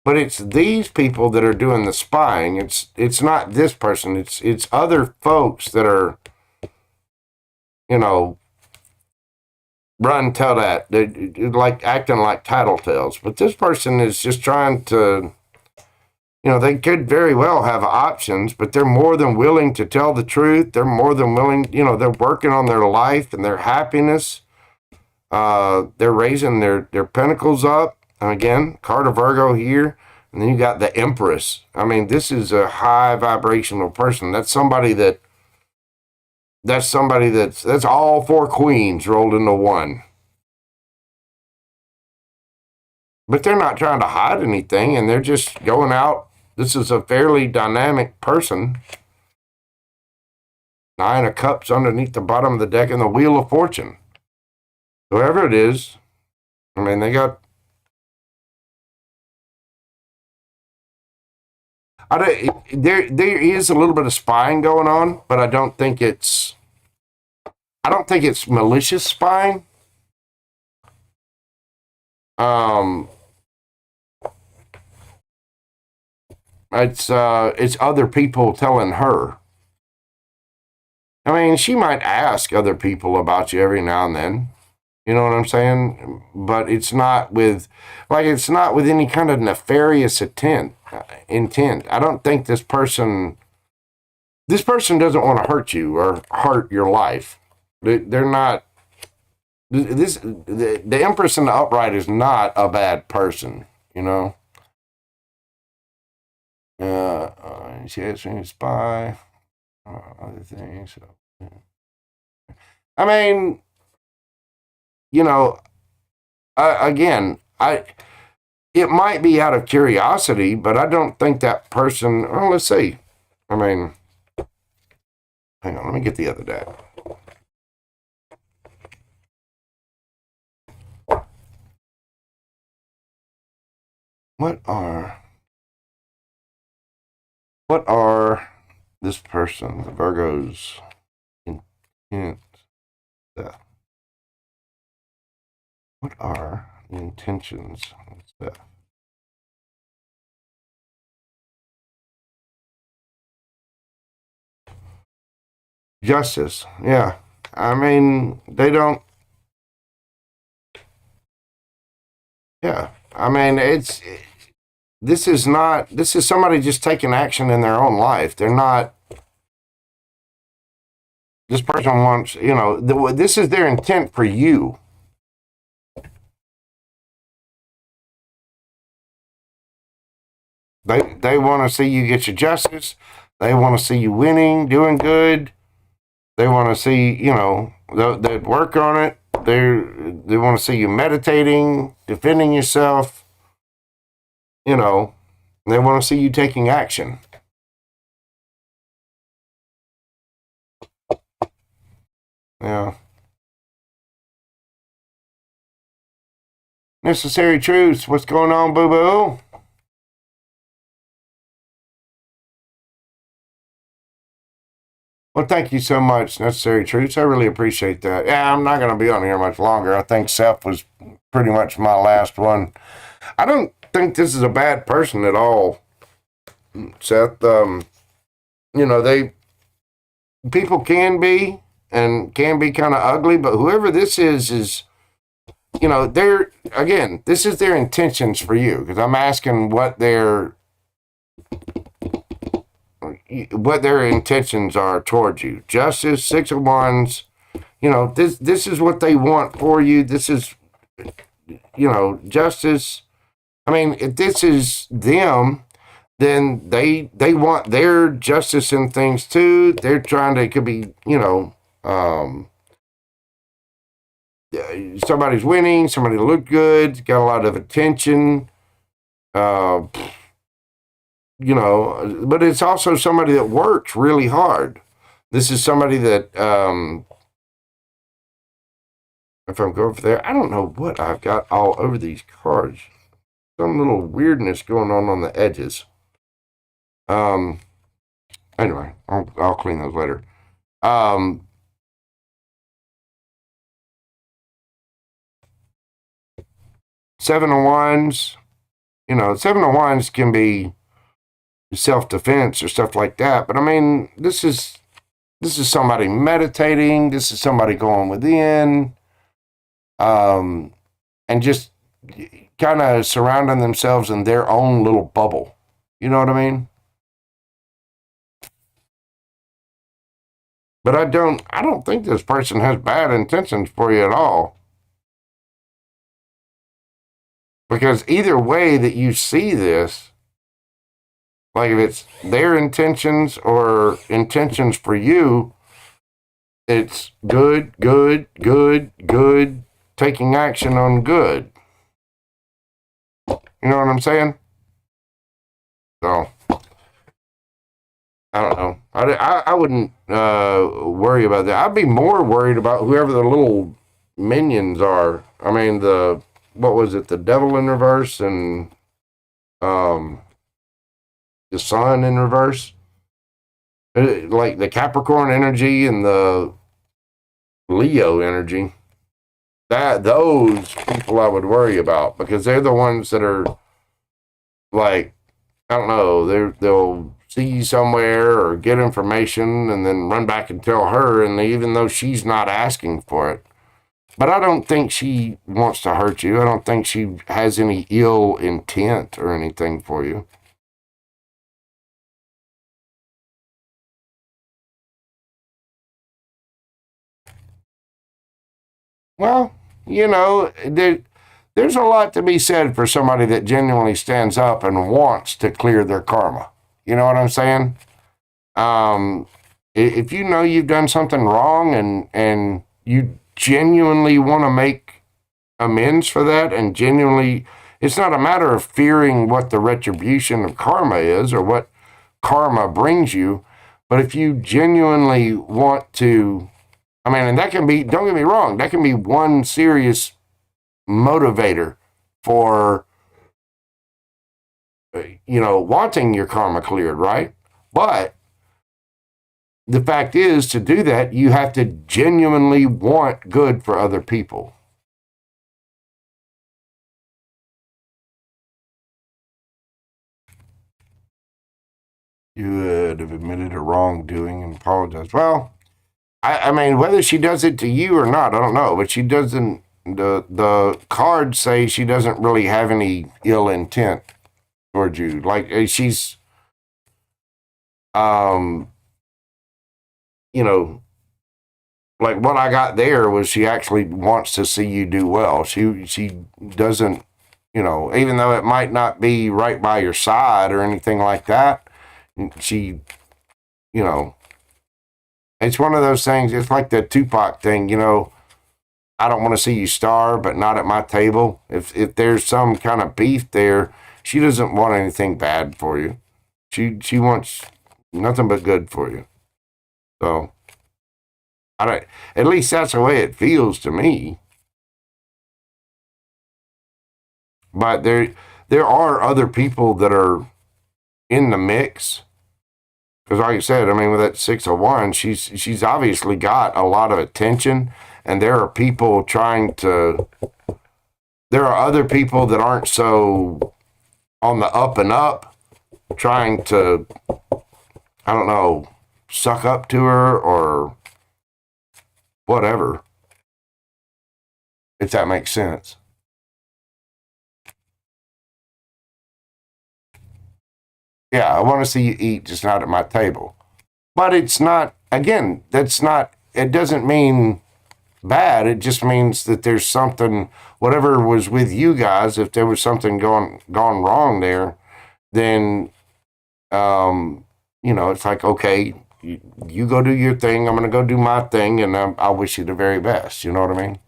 But it's these people that are doing the spying. It's not this person. It's other folks that are, run tell that. They're like acting like tattletales. But this person is just trying to, they could very well have options, but they're more than willing to tell the truth. They're more than willing, they're working on their life and their happiness. They're raising their pentacles up. And again, card of Virgo here. And then you got the Empress. I mean, this is a high vibrational person. That's all four queens rolled into one. But they're not trying to hide anything, and they're just going out. This is a fairly dynamic person. Nine of Cups underneath the bottom of the deck, and the Wheel of Fortune. Whoever it is, I mean, they got... there is a little bit of spying going on, but I don't think it's malicious spying. It's other people telling her. I mean, she might ask other people about you every now and then. You know what I'm saying? But it's not with any kind of nefarious intent. I don't think this person doesn't want to hurt you or hurt your life. They're not. The Empress in the upright is not a bad person, you know. She has to spy, other things. So. I mean, you know, it might be out of curiosity, but I don't think that person. Oh, let's see. I mean, hang on, let me get the other deck. What are this person, the Virgo's intent? What are the intentions of stuff? Justice, yeah. I mean, they don't. Yeah, I mean, this is somebody just taking action in their own life. They're not. This person wants, you know, this is their intent for you. They want to see you get your justice. They want to see you winning, doing good. They want to see, you know, they work on it. They want to see you meditating, defending yourself. You know, they want to see you taking action. Yeah. Necessary truths. What's going on, boo-boo? Well, thank you so much, Necessary Truths. I really appreciate that. Yeah, I'm not going to be on here much longer. I think Seth was pretty much my last one. I don't think this is a bad person at all, Seth. You know, people can be and can be kind of ugly, but whoever this is, you know, this is their intentions for you, because I'm asking what their intentions are towards you. Justice, Six of Wands, you know, this is what they want for you. This is, you know, justice. I mean, if this is them, then they want their justice in things too. They're trying to, it could be, you know, somebody's winning, somebody look good, got a lot of attention, you know, but it's also somebody that works really hard. This is somebody that, if I'm going for there, I don't know what I've got all over these cards. Some little weirdness going on the edges. Anyway, I'll clean those later. Seven of Wands, you know, Seven of Wands can be self-defense or stuff like that. But I mean, this is somebody meditating. This is somebody going within, and just kind of surrounding themselves in their own little bubble. You know what I mean? But I don't think this person has bad intentions for you at all. Because either way that you see this, Like if it's their intentions or intentions for you, it's good, good, good, good, taking action on good. You know what I'm saying? So, I don't know. I wouldn't worry about that. I'd be more worried about whoever the little minions are. I mean, what was it? The devil in reverse and um, the sun in reverse. Like the Capricorn energy and the Leo energy. Those people I would worry about because they're the ones that are like, I don't know, they'll see you somewhere or get information and then run back and tell her, and even though she's not asking for it. But I don't think she wants to hurt you. I don't think she has any ill intent or anything for you. Well, there's a lot to be said for somebody that genuinely stands up and wants to clear their karma. You know what I'm saying? If you know you've done something wrong and you genuinely want to make amends for that and genuinely, it's not a matter of fearing what the retribution of karma is or what karma brings you, but if you genuinely want to, I mean, and that can be, don't get me wrong, that can be one serious motivator for, wanting your karma cleared, right? But the fact is, to do that, you have to genuinely want good for other people. You would have admitted a wrongdoing and apologized. Well, I mean, whether she does it to you or not, I don't know. But she doesn't. The cards say she doesn't really have any ill intent towards you. Like she's, um, you know, like what I got there was she actually wants to see you do well. She doesn't, even though it might not be right by your side or anything like that, she, it's one of those things. It's like the Tupac thing, I don't want to see you starve, but not at my table. If there's some kind of beef there, she doesn't want anything bad for you. She wants nothing but good for you. So I don't. At least that's the way it feels to me. But there are other people that are in the mix. Because like I said, I mean, with that 601, she's obviously got a lot of attention, and there are people trying to. There are other people that aren't so on the up and up, trying to, I don't know, suck up to her or whatever. If that makes sense. Yeah, I want to see you eat, just not at my table. But it's not, again, it doesn't mean bad. It just means that there's something, whatever was with you guys, if there was something gone wrong there, then, it's like, okay, you go do your thing. I'm going to go do my thing, and I wish you the very best. You know what I mean?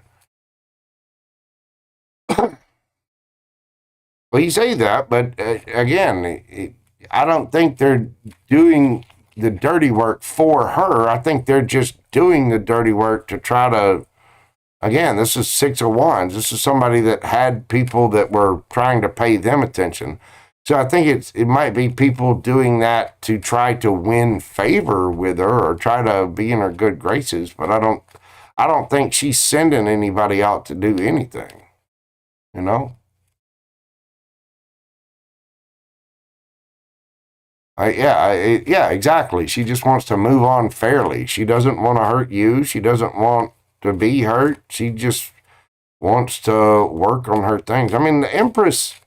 Well, you say that, but again, I don't think they're doing the dirty work for her. I think they're just doing the dirty work to try to. Again, this is Six of Wands. This is somebody that had people that were trying to pay them attention. So I think it might be people doing that to try to win favor with her or try to be in her good graces. But I don't think she's sending anybody out to do anything. You know. Yeah, exactly. She just wants to move on fairly. She doesn't want to hurt you. She doesn't want to be hurt. She just wants to work on her things. I mean, the Empress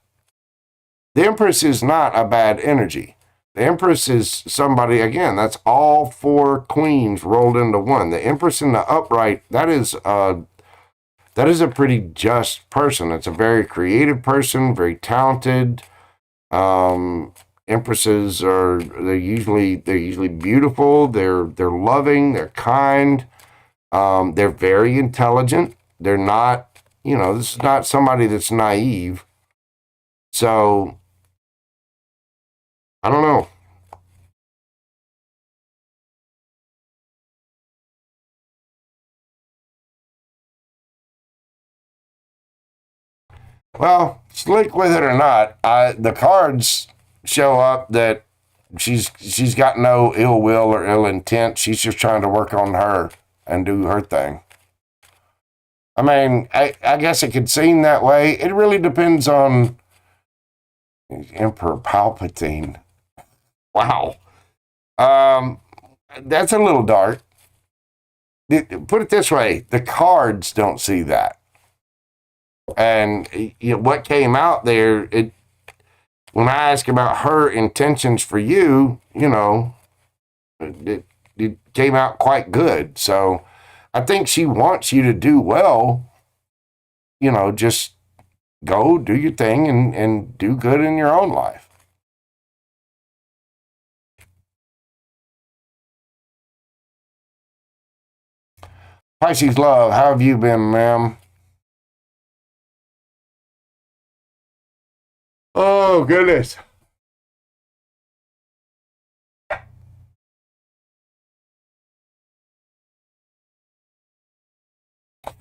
is not a bad energy. The Empress is somebody, again, that's all four queens rolled into one. The Empress in the upright, that is a pretty just person. It's a very creative person, very talented. Empresses they're usually beautiful. They're loving. They're kind. They're very intelligent. They're not, this is not somebody that's naive. So I don't know. Well, slick with it or not, the cards show up that she's got no ill will or ill intent. She's just trying to work on her and do her thing. I mean, I guess it could seem that way. It really depends on Emperor Palpatine. Wow. Um, that's a little dark. Put it this way, the cards don't see that. And what came out there, when I ask about her intentions for you, it came out quite good. So I think she wants you to do well. Just go do your thing and do good in your own life. Pisces love, how have you been, ma'am? Oh, goodness.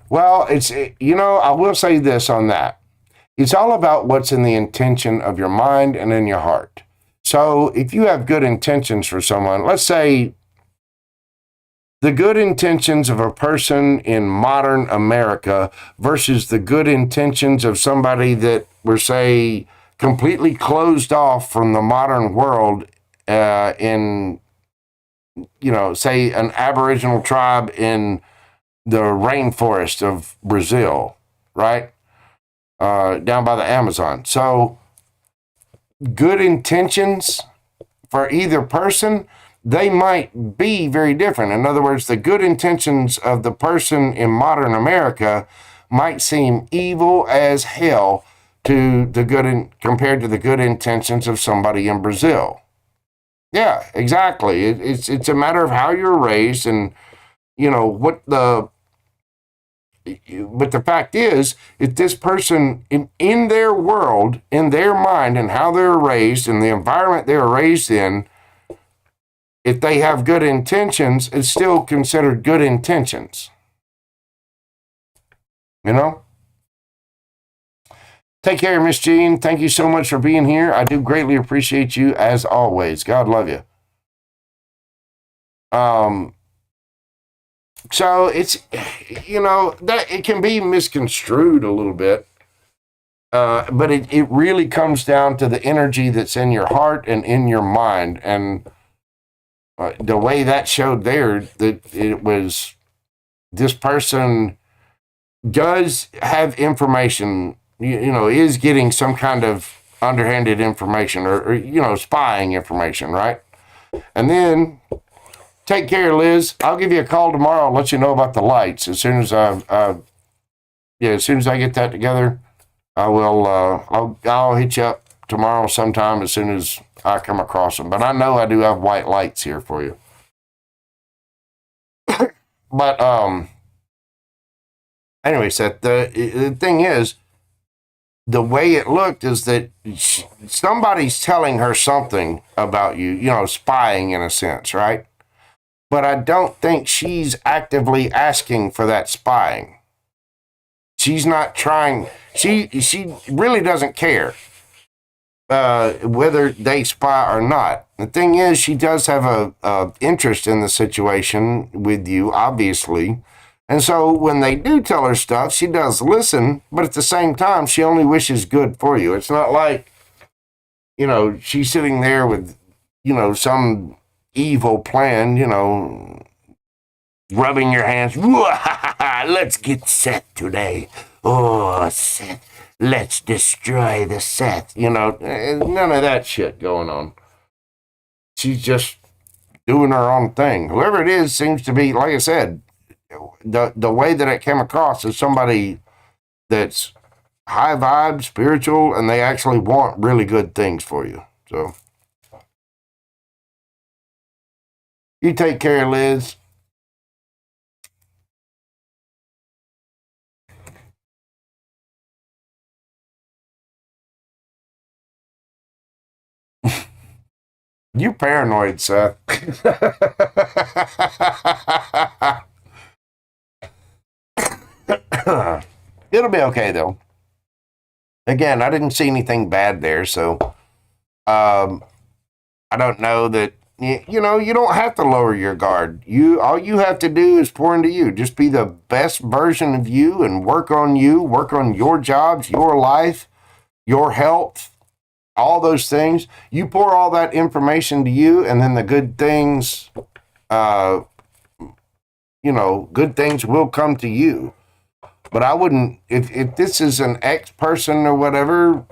Well, I will say this on that. It's all about what's in the intention of your mind and in your heart. So if you have good intentions for someone, let's say the good intentions of a person in modern America versus the good intentions of somebody that were, say, completely closed off from the modern world in, say, an Aboriginal tribe in the rainforest of Brazil, right? Down by the Amazon. So, good intentions for either person, they might be very different. In other words, the good intentions of the person in modern America might seem evil as hell compared to the good intentions of somebody in Brazil. Yeah, exactly. It's a matter of how you're raised and what the. But the fact is, if this person in their world, in their mind, and how they're raised, and the environment they're raised in, if they have good intentions, it's still considered good intentions. You know? Take care, Miss Jean. Thank you so much for being here. I do greatly appreciate you as always. God love you. So it's, that it can be misconstrued a little bit. But it really comes down to the energy that's in your heart and in your mind. And the way that showed there, that it was this person does have information, is getting some kind of underhanded information or spying information, right? And then take care, Liz. I'll give you a call tomorrow. I'll let you know about the lights as soon as as soon as I get that together. I will. I'll hit you up tomorrow sometime as soon as I come across them. But I know I do have white lights here for you. But anyway, Seth. The thing is, the way it looked is that somebody's telling her something about you. Spying in a sense, right? But I don't think she's actively asking for that spying. She's not trying. She really doesn't care whether they spy or not. The thing is, she does have a interest in the situation with you, obviously. And so when they do tell her stuff, she does listen, but at the same time, she only wishes good for you. It's not like, she's sitting there with, some evil plan, rubbing your hands. Let's get Seth today. Oh, Seth. Let's destroy the Seth. None of that shit going on. She's just doing her own thing. Whoever it is seems to be, like I said, the way that it came across is somebody that's high vibe, spiritual, and they actually want really good things for you. So You take care, Liz. You paranoid, Seth. It'll be okay, though. Again, I didn't see anything bad there, so I don't know that. You know, you don't have to lower your guard. All you have to do is pour into you. Just be the best version of you and work on you, work on your jobs, your life, your health, all those things. You pour all that information to you, and then the good things, good things will come to you. But I wouldn't, if this is an ex person or whatever,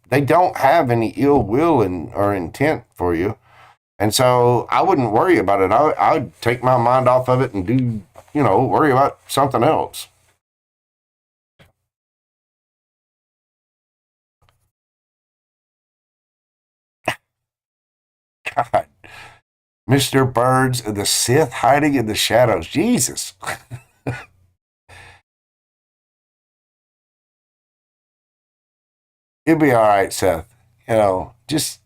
they don't have any ill will or intent for you. And so I wouldn't worry about it. I'd take my mind off of it and do, worry about something else. God. Mr. Birds, the Sith hiding in the shadows. Jesus. It'll be all right, Seth. Just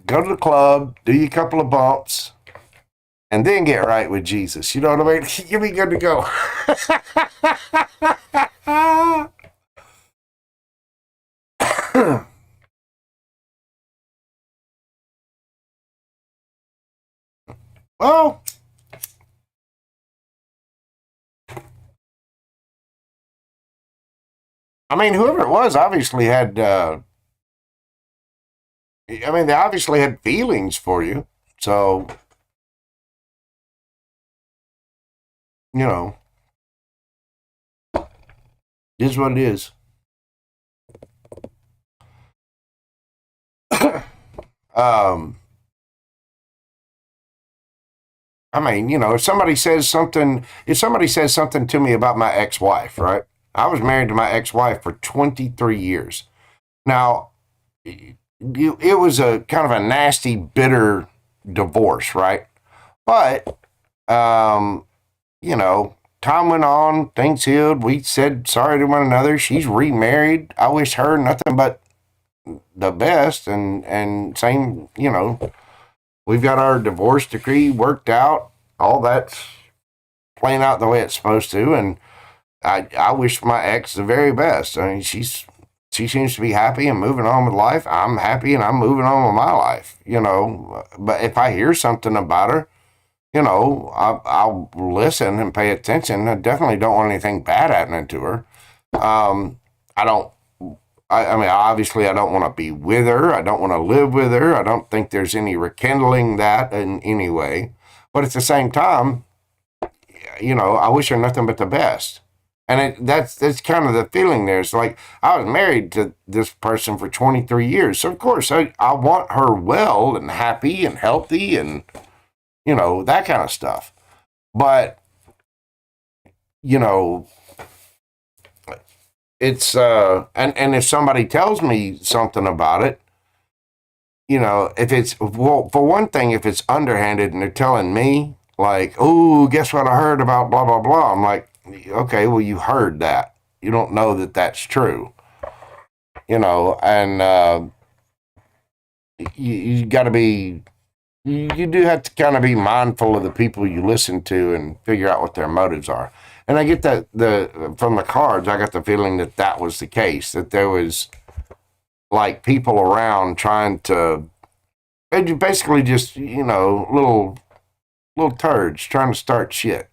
go to the club, do you a couple of bumps, and then get right with Jesus. You know what I mean? You'll be good to go. Well, I mean, whoever it was obviously had, they obviously had feelings for you. So, you know, it is what it is. um, if somebody says something, to me about my ex-wife, right? I was married to my ex-wife for 23 years. Now, it was a kind of a nasty, bitter divorce, right? But, time went on, things healed. We said sorry to one another. She's remarried. I wish her nothing but the best. And same, we've got our divorce decree worked out. All that's playing out the way it's supposed to. And I wish my ex the very best. I mean, she seems to be happy and moving on with life. I'm happy and I'm moving on with my life, But if I hear something about her, I'll listen and pay attention. I definitely don't want anything bad happening to her. I don't, obviously, I don't want to be with her. I don't want to live with her. I don't think there's any rekindling that in any way. But at the same time, I wish her nothing but the best. And that's kind of the feeling there. It's like I was married to this person for 23 years. So, of course, I want her well and happy and healthy and, that kind of stuff. But, it's, and if somebody tells me something about it, if it's, well, for one thing, if it's underhanded and they're telling me, like, oh, guess what I heard about blah, blah, blah. I'm like, okay, well, you heard that. You don't know that that's true. And you got to be, you do have to kind of be mindful of the people you listen to and figure out what their motives are. And I get that from the cards, I got the feeling that was the case, that there was like people around trying to, basically just, little turds trying to start shit.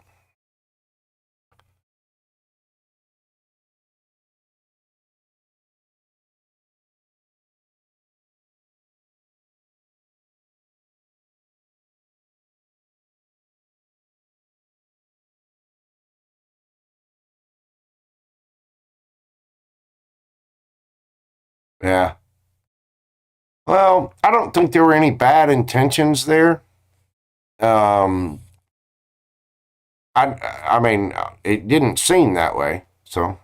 Yeah. Well, I don't think there were any bad intentions there. Um, it didn't seem that way. So,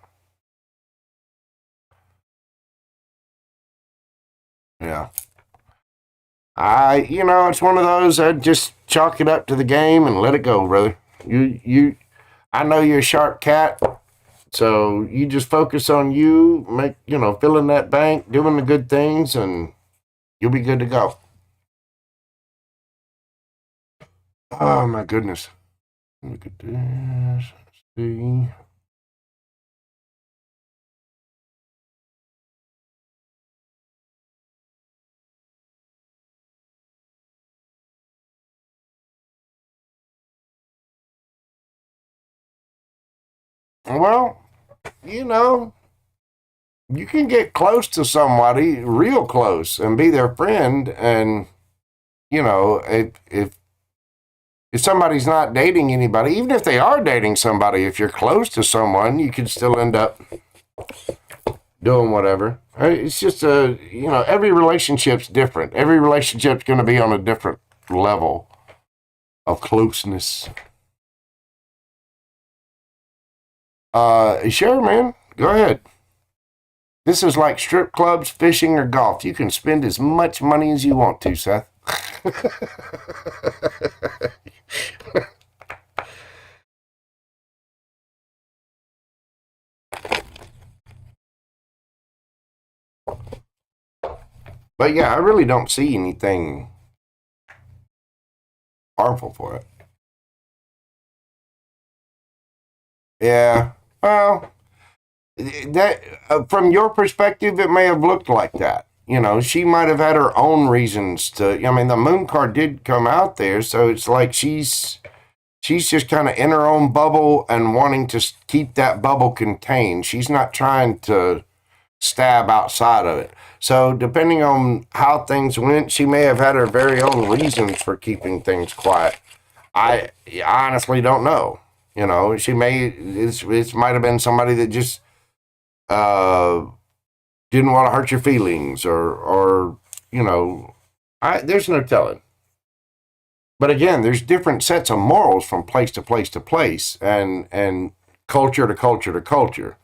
yeah. It's one of those. I'd just chalk it up to the game and let it go, brother. I know you're a sharp cat, so you just focus on you, filling that bank, doing the good things, and you'll be good to go. Oh my goodness! Look at this. Let's see. Well, you know, you can get close to somebody, real close, and be their friend. And if somebody's not dating anybody, even if they are dating somebody, if you're close to someone, you can still end up doing whatever. It's just every relationship's different. Every relationship's going to be on a different level of closeness. Sure, man. Go ahead. This is like strip clubs, fishing, or golf. You can spend as much money as you want to, Seth. But yeah, I really don't see anything harmful for it. Yeah. Well, that from your perspective, it may have looked like that. She might have had her own reasons to. I mean, the moon card did come out there, so it's like she's just kind of in her own bubble and wanting to keep that bubble contained. She's not trying to stab outside of it. So, depending on how things went, she may have had her very own reasons for keeping things quiet. I honestly don't know. She may. It might have been somebody that just uh, didn't want to hurt your feelings, or there's no telling. But again, there's different sets of morals from place to place to place, and culture to culture to culture.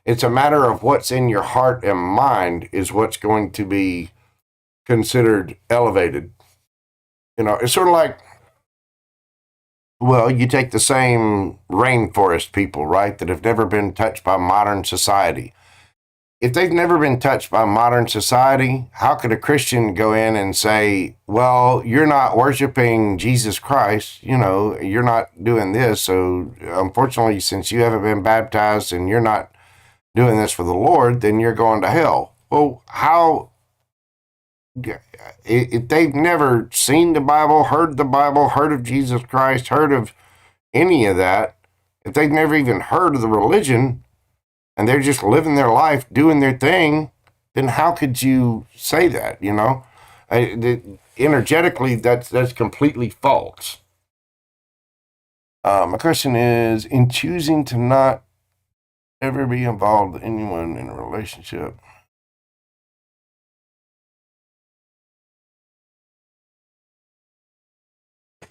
It's a matter of what's in your heart and mind is what's going to be considered elevated. It's sort of like, well, you take the same rainforest people, right, that have never been touched by modern society. If they've never been touched by modern society, how could a Christian go in and say, well, you're not worshiping Jesus Christ, you're not doing this. So unfortunately, since you haven't been baptized and you're not doing this for the Lord, then you're going to hell. Well, how, if they've never seen the Bible, heard of Jesus Christ, heard of any of that, if they've never even heard of the religion, and they're just living their life, doing their thing, then how could you say that? Energetically, that's completely false. My question is, in choosing to not ever be involved with anyone in a relationship.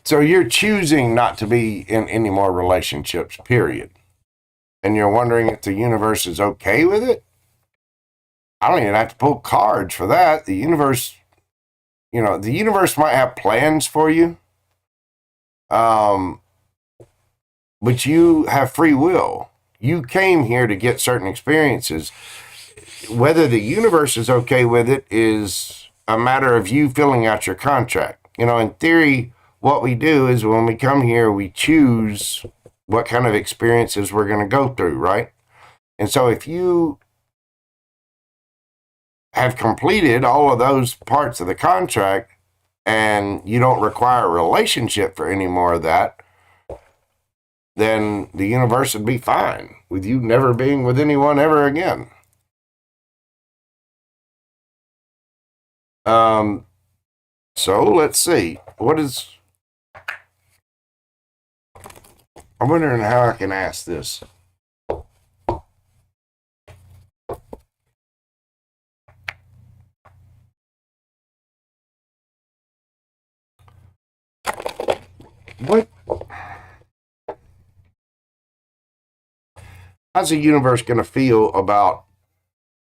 So you're choosing not to be in any more relationships, period. And you're wondering if the universe is okay with it? I don't even have to pull cards for that. The universe might have plans for you, but you have free will. You came here to get certain experiences. Whether the universe is okay with it is a matter of you filling out your contract. In theory, what we do is when we come here, we choose what kind of experiences we're going to go through, right? And so if you have completed all of those parts of the contract and you don't require a relationship for any more of that, then the universe would be fine with you never being with anyone ever again. So let's see. I'm wondering how I can ask this. What? How's the universe going to feel about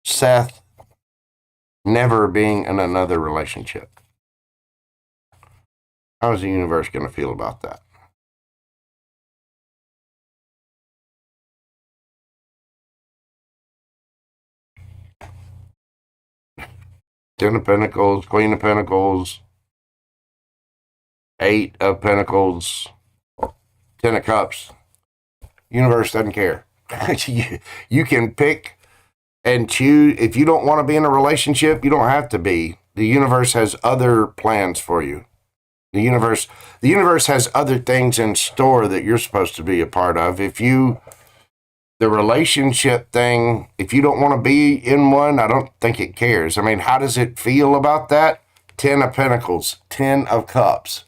Seth never being in another relationship? How's the universe going to feel about that? Ten of Pentacles, Queen of Pentacles, Eight of Pentacles, Ten of Cups. Universe doesn't care. You can pick and choose. If you don't want to be in a relationship, you don't have to be. The universe has other plans for you. The universe has other things in store that you're supposed to be a part of. The relationship thing, if you don't want to be in one, I don't think it cares. I mean, how does it feel about that? Ten of Pentacles, Ten of Cups.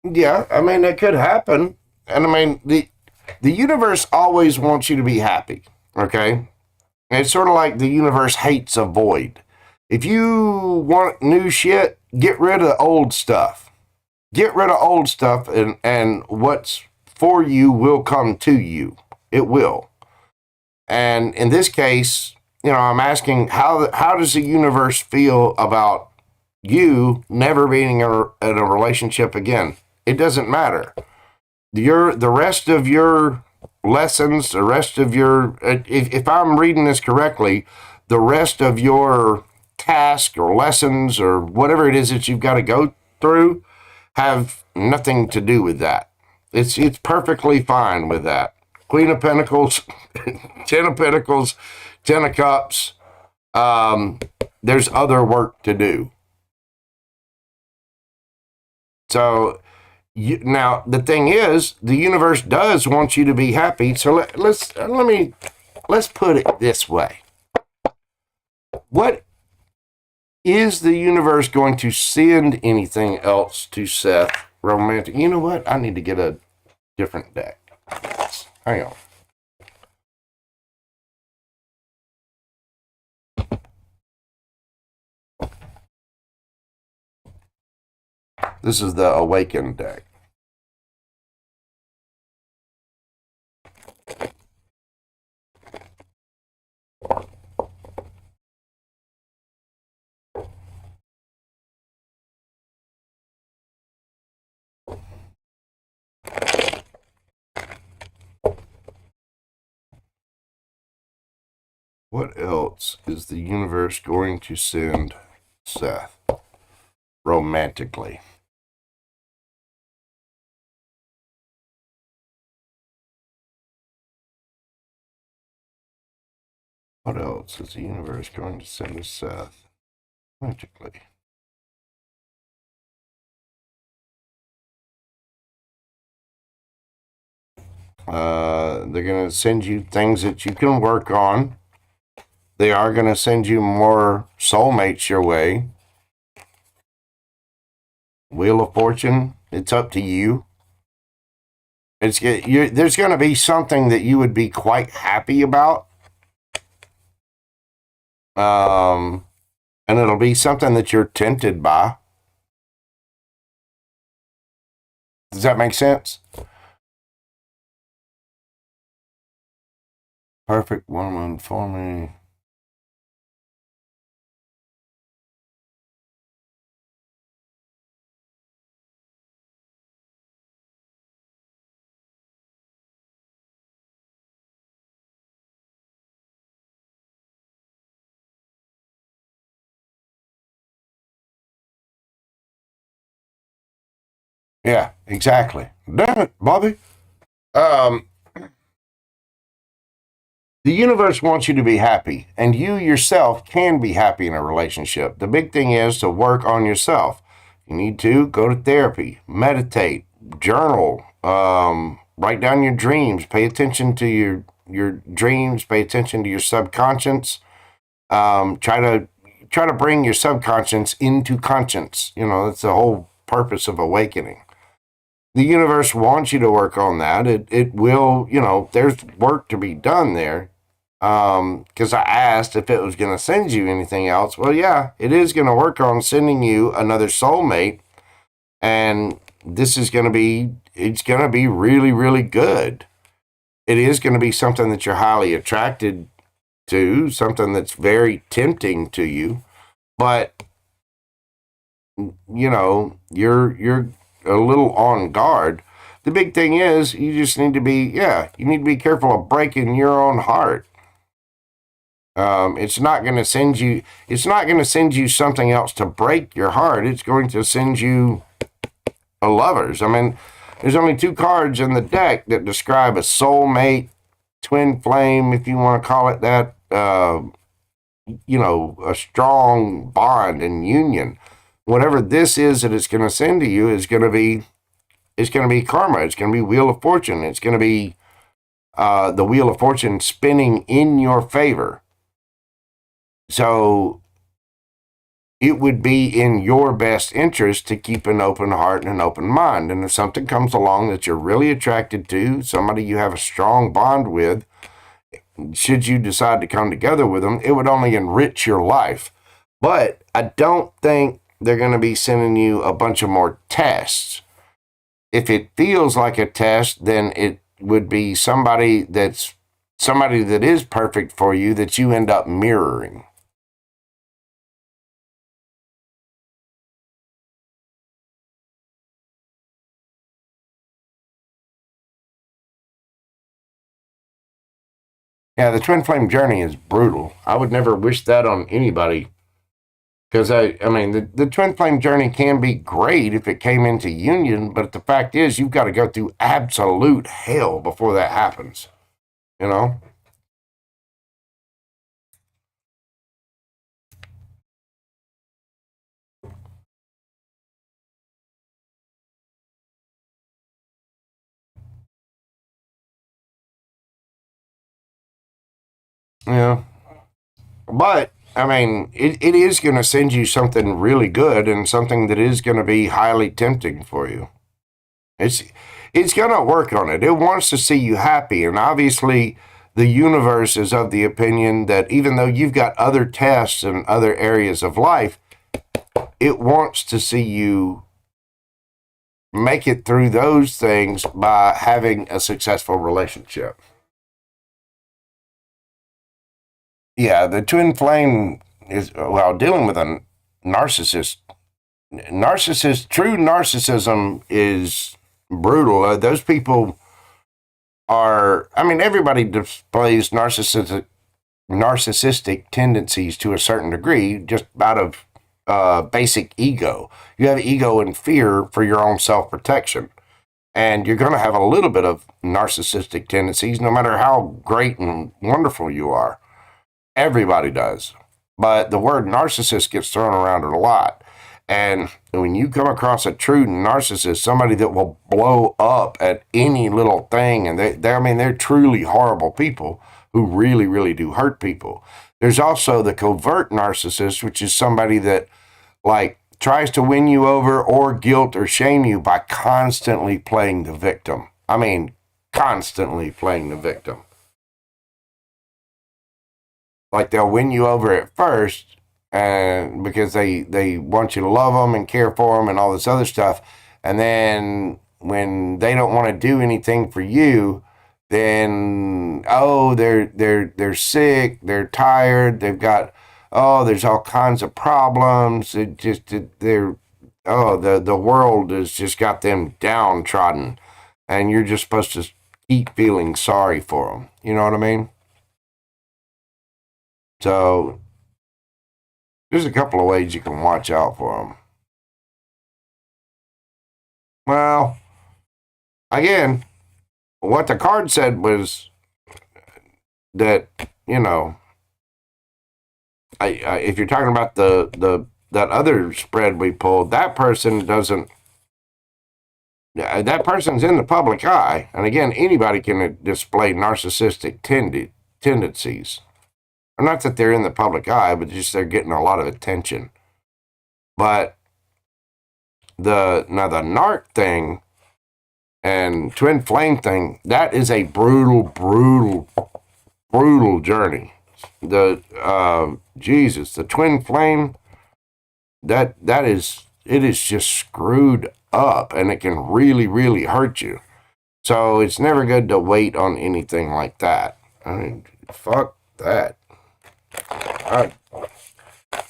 Yeah, I mean, it could happen. And I mean, the universe always wants you to be happy, okay? And it's sort of like the universe hates a void. If you want new shit, get rid of old stuff. Get rid of old stuff, and what's for you will come to you. It will. And in this case, I'm asking how does the universe feel about you never being in a relationship again? It doesn't matter. The rest of your lessons, the rest of your, if I'm reading this correctly, the rest of your task or lessons or whatever it is that you've got to go through have nothing to do with that. It's perfectly fine with that. Queen of Pentacles, Ten of Pentacles, Ten of Cups. There's other work to do. So now the thing is, the universe does want you to be happy. So let's put it this way. What is the universe going to send anything else to Seth romantic? You know what? I need to get a different deck. Hang on. This is the Awakened deck. What else is the universe going to send Seth romantically? What else is the universe going to send Seth romantically? They're going to send you things that you can work on. They are going to send you more soulmates your way. Wheel of Fortune, it's up to you. There's going to be something that you would be quite happy about. And it'll be something that you're tempted by. Does that make sense? Perfect woman for me. Yeah, exactly. Damn it, Bobby. The universe wants you to be happy, and you yourself can be happy in a relationship. The big thing is to work on yourself. You need to go to therapy, meditate, journal, write down your dreams, pay attention to your dreams, pay attention to your subconscious. Try to bring your subconscious into conscience. That's the whole purpose of awakening. The universe wants you to work on that. It will, there's work to be done there. Because I asked if it was going to send you anything else. Well, yeah, it is going to work on sending you another soulmate. And this is going to be, it's going to be really, really good. it is going to be something that you're highly attracted to, something that's very tempting to you, but you're a little on guard. The big thing is you just need to be careful of breaking your own heart. It's not going to send you something else to break your heart. It's going to send you a lovers. I mean, there's only 2 cards in the deck that describe a soulmate, twin flame, if you want to call it that, a strong bond and union. Whatever this is that it's going to send to you is going to be karma. It's going to be Wheel of Fortune. It's going to be the Wheel of Fortune spinning in your favor. So it would be in your best interest to keep an open heart and an open mind. And if something comes along that you're really attracted to, somebody you have a strong bond with, should you decide to come together with them, it would only enrich your life. But I don't think they're going to be sending you a bunch of more tests. If it feels like a test, then it would be somebody that is perfect for you that you end up mirroring. Yeah, the twin flame journey is brutal. I would never wish that on anybody. Because, the twin flame journey can be great if it came into union, but the fact is you've got to go through absolute hell before that happens. You know? Yeah. But, it is going to send you something really good and something that is going to be highly tempting for you. It's going to work on it. It wants to see you happy. And obviously, the universe is of the opinion that even though you've got other tests in other areas of life, it wants to see you make it through those things by having a successful relationship. Yeah, the twin flame is, well, dealing with a narcissist. True narcissism is brutal. Those people are, everybody displays narcissistic tendencies to a certain degree, just out of basic ego. You have ego and fear for your own self-protection. And you're going to have a little bit of narcissistic tendencies, no matter how great and wonderful you are. Everybody does. But the word narcissist gets thrown around a lot. And when you come across a true narcissist, somebody that will blow up at any little thing, and they're truly horrible people who really, really do hurt people. There's also the covert narcissist, which is somebody that, tries to win you over or guilt or shame you by constantly playing the victim. Constantly playing the victim. They'll win you over at first, and because they want you to love them and care for them and all this other stuff, and then when they don't want to do anything for you, then they're sick, they're tired, they've got there's all kinds of problems. The world has just got them downtrodden, and you're just supposed to keep feeling sorry for them. You know what I mean? So there's a couple of ways you can watch out for them. Well, again, what the card said was that, if you're talking about that other spread we pulled, that person's in the public eye. And again, anybody can display narcissistic tendencies. Or not that they're in the public eye, but just they're getting a lot of attention. But the narc thing and twin flame thing, that is a brutal, brutal, brutal journey. The twin flame, it is just screwed up, and it can really, really hurt you. So it's never good to wait on anything like that. I mean, fuck that.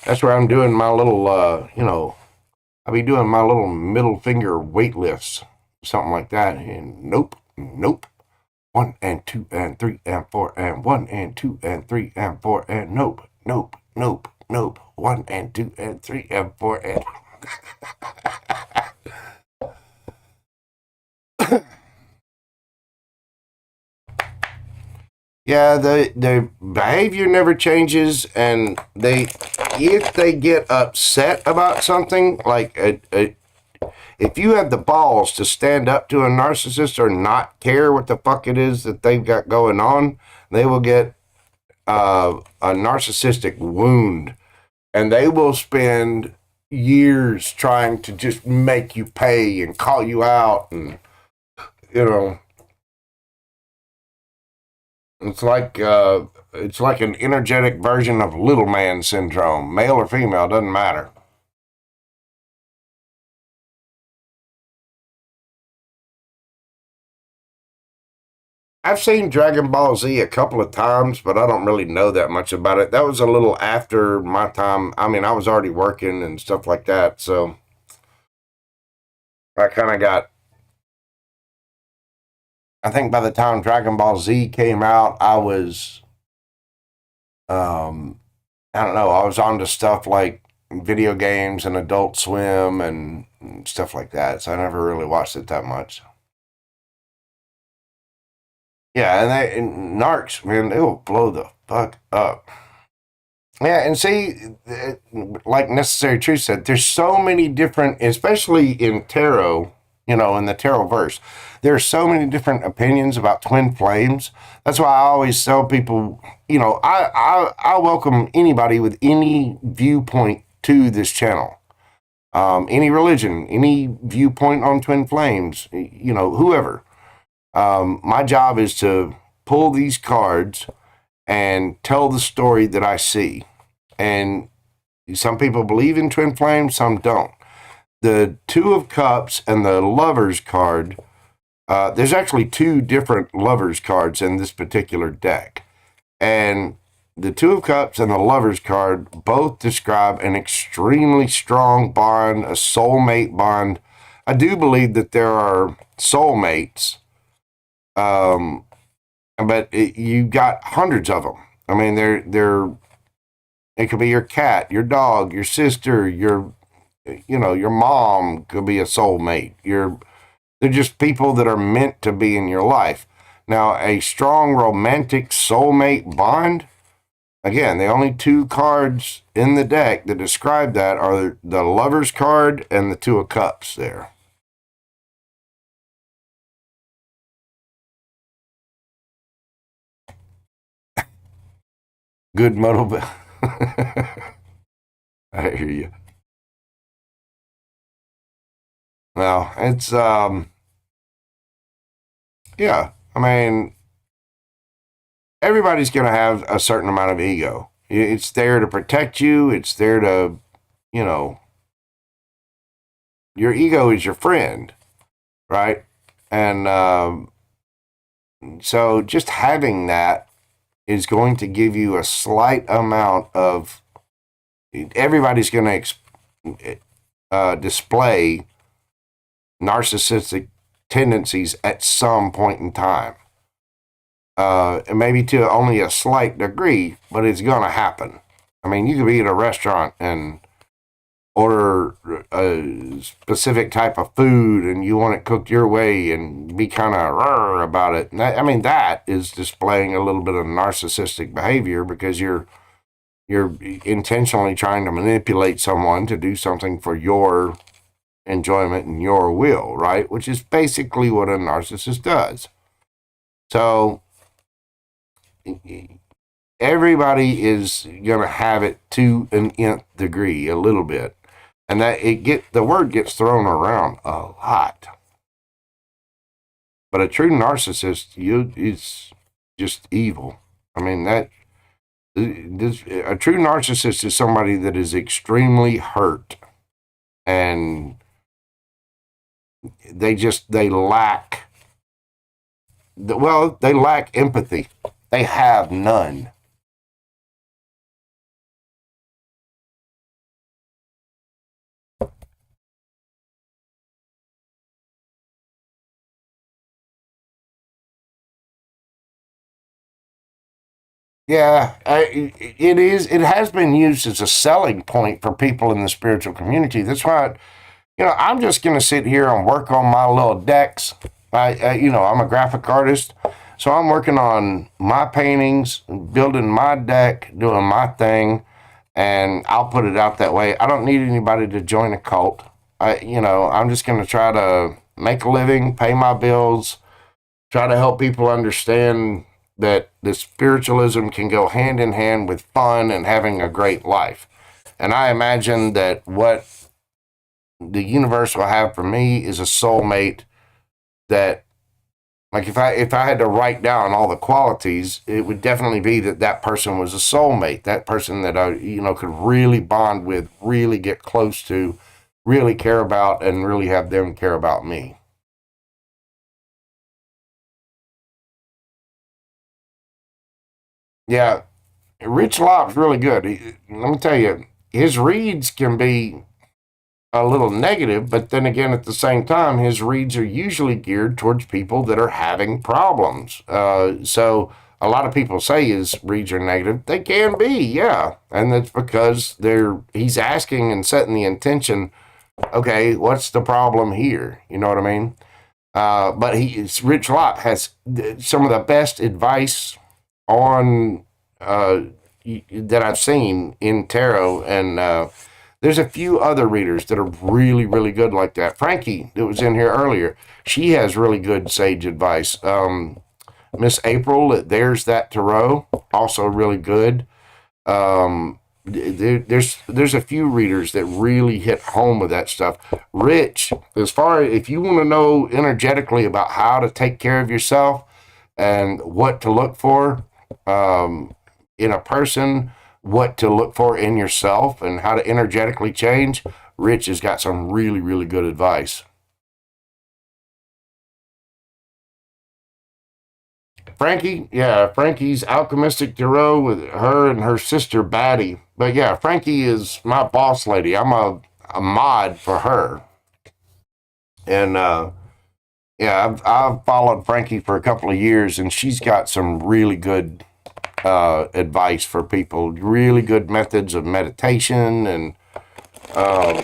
That's where I'm doing my little, I'll be doing my little middle finger weight lifts, something like that. And nope. 1 and 2 and 3 and 4 and 1 and 2 and 3 and 4 and nope. 1 and 2 and 3 and 4 and. Yeah, the behavior never changes, and if they get upset about something, like if you have the balls to stand up to a narcissist or not care what the fuck it is that they've got going on, they will get a narcissistic wound, and they will spend years trying to just make you pay and call you out, and you know, it's like an energetic version of little man syndrome, male or female, doesn't matter. I've seen Dragon Ball Z a couple of times, but I don't really know that much about it. That was a little after my time. I mean, I was already working and stuff like that, so I kind of got. I think by the time Dragon Ball Z came out, I was, um, I don't know, I was on to stuff like video games and Adult Swim and stuff like that, so I never really watched it that much. Yeah, and narcs, man, they will blow the fuck up. Yeah, and see, like Necessary Truth said, there's so many different, especially in tarot, in the tarot verse, there's so many different opinions about twin flames. That's why I always tell people, I welcome anybody with any viewpoint to this channel, any religion, any viewpoint on twin flames, whoever. My job is to pull these cards and tell the story that I see. And some people believe in twin flames, some don't. The Two of Cups and the Lovers card, there's actually two different Lovers cards in this particular deck. And the Two of Cups and the Lovers card both describe an extremely strong bond, a soulmate bond. I do believe that there are soulmates, but you got hundreds of them. I mean, it could be your cat, your dog, your sister, your mom could be a soulmate. They're just people that are meant to be in your life. Now, a strong romantic soulmate bond, again, the only two cards in the deck that describe that are the Lover's card and the Two of Cups there. Good motive. I hear you. Well, it's yeah. I mean, everybody's going to have a certain amount of ego. It's there to protect you. It's there to, you know, your ego is your friend, right? And so just having that is going to give you a slight amount of. Everybody's going to display narcissistic tendencies at some point in time. And maybe to only a slight degree, but it's going to happen. I mean, you could be at a restaurant and order a specific type of food and you want it cooked your way and be kind of about it. That is displaying a little bit of narcissistic behavior because you're intentionally trying to manipulate someone to do something for your enjoyment and your will, right? Which is basically what a narcissist does. So everybody is going to have it to an nth degree, a little bit. And that the word gets thrown around a lot. But a true narcissist, is just evil. I mean, a true narcissist is somebody that is extremely hurt and they lack well, they lack empathy. They have none. Yeah, it is. It has been used as a selling point for people in the spiritual community. That's why, I'm just going to sit here and work on my little decks. I'm a graphic artist, so I'm working on my paintings, building my deck, doing my thing, and I'll put it out that way. I don't need anybody to join a cult. I'm just going to try to make a living, pay my bills, try to help people understand that the spiritualism can go hand in hand with fun and having a great life. And I imagine that what the universe will have for me is a soulmate that, like, if I had to write down all the qualities, it would definitely be that person was a soulmate, that person that I could really bond with, really get close to, really care about, and really have them care about me. Yeah, Rich Lob's really good. Let me tell you, his reads can be a little negative, but then again, at the same time, his reads are usually geared towards people that are having problems. So a lot of people say his reads are negative. They can be, yeah, and that's because he's asking and setting the intention. Okay, what's the problem here? You know what I mean? But Rich Lott has some of the best advice on that I've seen in tarot, and there's a few other readers that are really, really good like that. Frankie, that was in here earlier, she has really good sage advice. Miss April, there's that tarot, also really good. There's a few readers that really hit home with that stuff. Rich, as far as if you want to know energetically about how to take care of yourself and what to look for in a person, what to look for in yourself, and how to energetically change, Rich has got some really, really good advice. Frankie, yeah, Frankie's alchemistic tarot with her and her sister Batty. But yeah, Frankie is my boss lady. I'm a mod for her, and yeah, I've followed Frankie for a couple of years, and she's got some really good advice for people. Really good methods of meditation, and uh,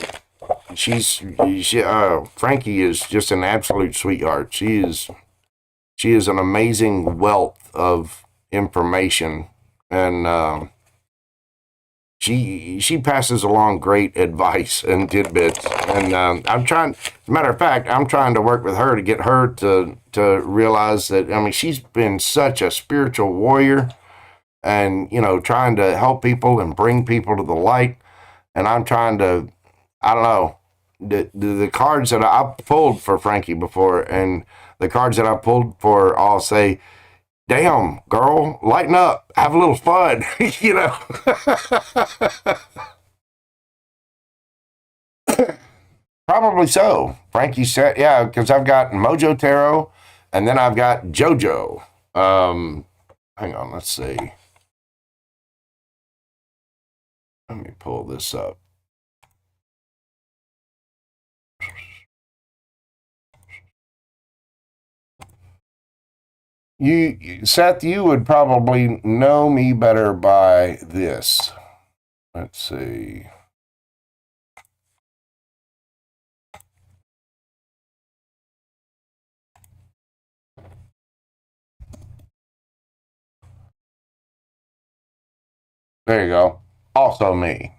Frankie is just an absolute sweetheart. She is an amazing wealth of information, and she passes along great advice and tidbits. And I'm trying, as a matter of fact, I'm trying to work with her to get her to realize that. I mean, she's been such a spiritual warrior, and trying to help people and bring people to the light. And I'm trying to, I don't know, the cards that I've pulled for Frankie before, and the cards that I pulled for, I'll say, damn, girl, lighten up, have a little fun, you know. Probably so. Frankie said, yeah, because I've got Mojo Tarot, and then I've got JoJo. Hang on, let's see. Let me pull this up. Seth, you would probably know me better by this. Let's see. There you go. Also me.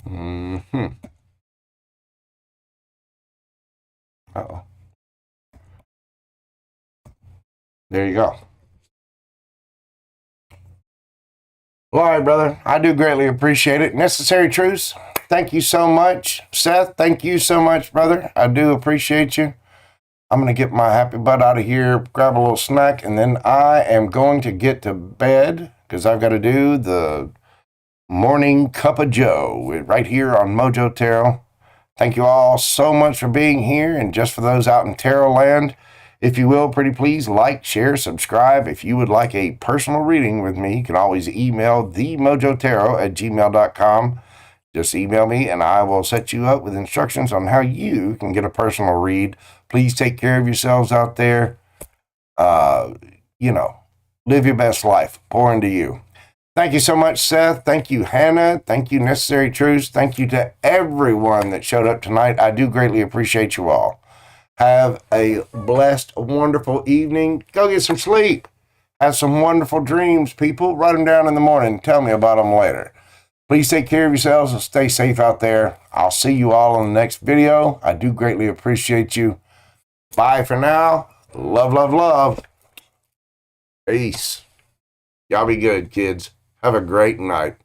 Mm-hmm. Oh, there you go. Well, all right, brother. I do greatly appreciate it. Necessary Truths, thank you so much. Seth, thank you so much, brother. I do appreciate you. I'm going to get my happy butt out of here, grab a little snack, and then I am going to get to bed because I've got to do the morning cup of Joe right here on Mojo Tarot. Thank you all so much for being here. And just for those out in Tarot land, if you will, pretty please like, share, subscribe. If you would like a personal reading with me, you can always email themojotarot@gmail.com. Just email me and I will set you up with instructions on how you can get a personal read. Please take care of yourselves out there. Live your best life. Pour into you. Thank you so much, Seth. Thank you, Hannah. Thank you, Necessary Truths. Thank you to everyone that showed up tonight. I do greatly appreciate you all. Have a blessed, wonderful evening. Go get some sleep. Have some wonderful dreams, people. Write them down in the morning. Tell me about them later. Please take care of yourselves and stay safe out there. I'll see you all in the next video. I do greatly appreciate you. Bye for now. Love, love, love. Peace. Y'all be good, kids. Have a great night.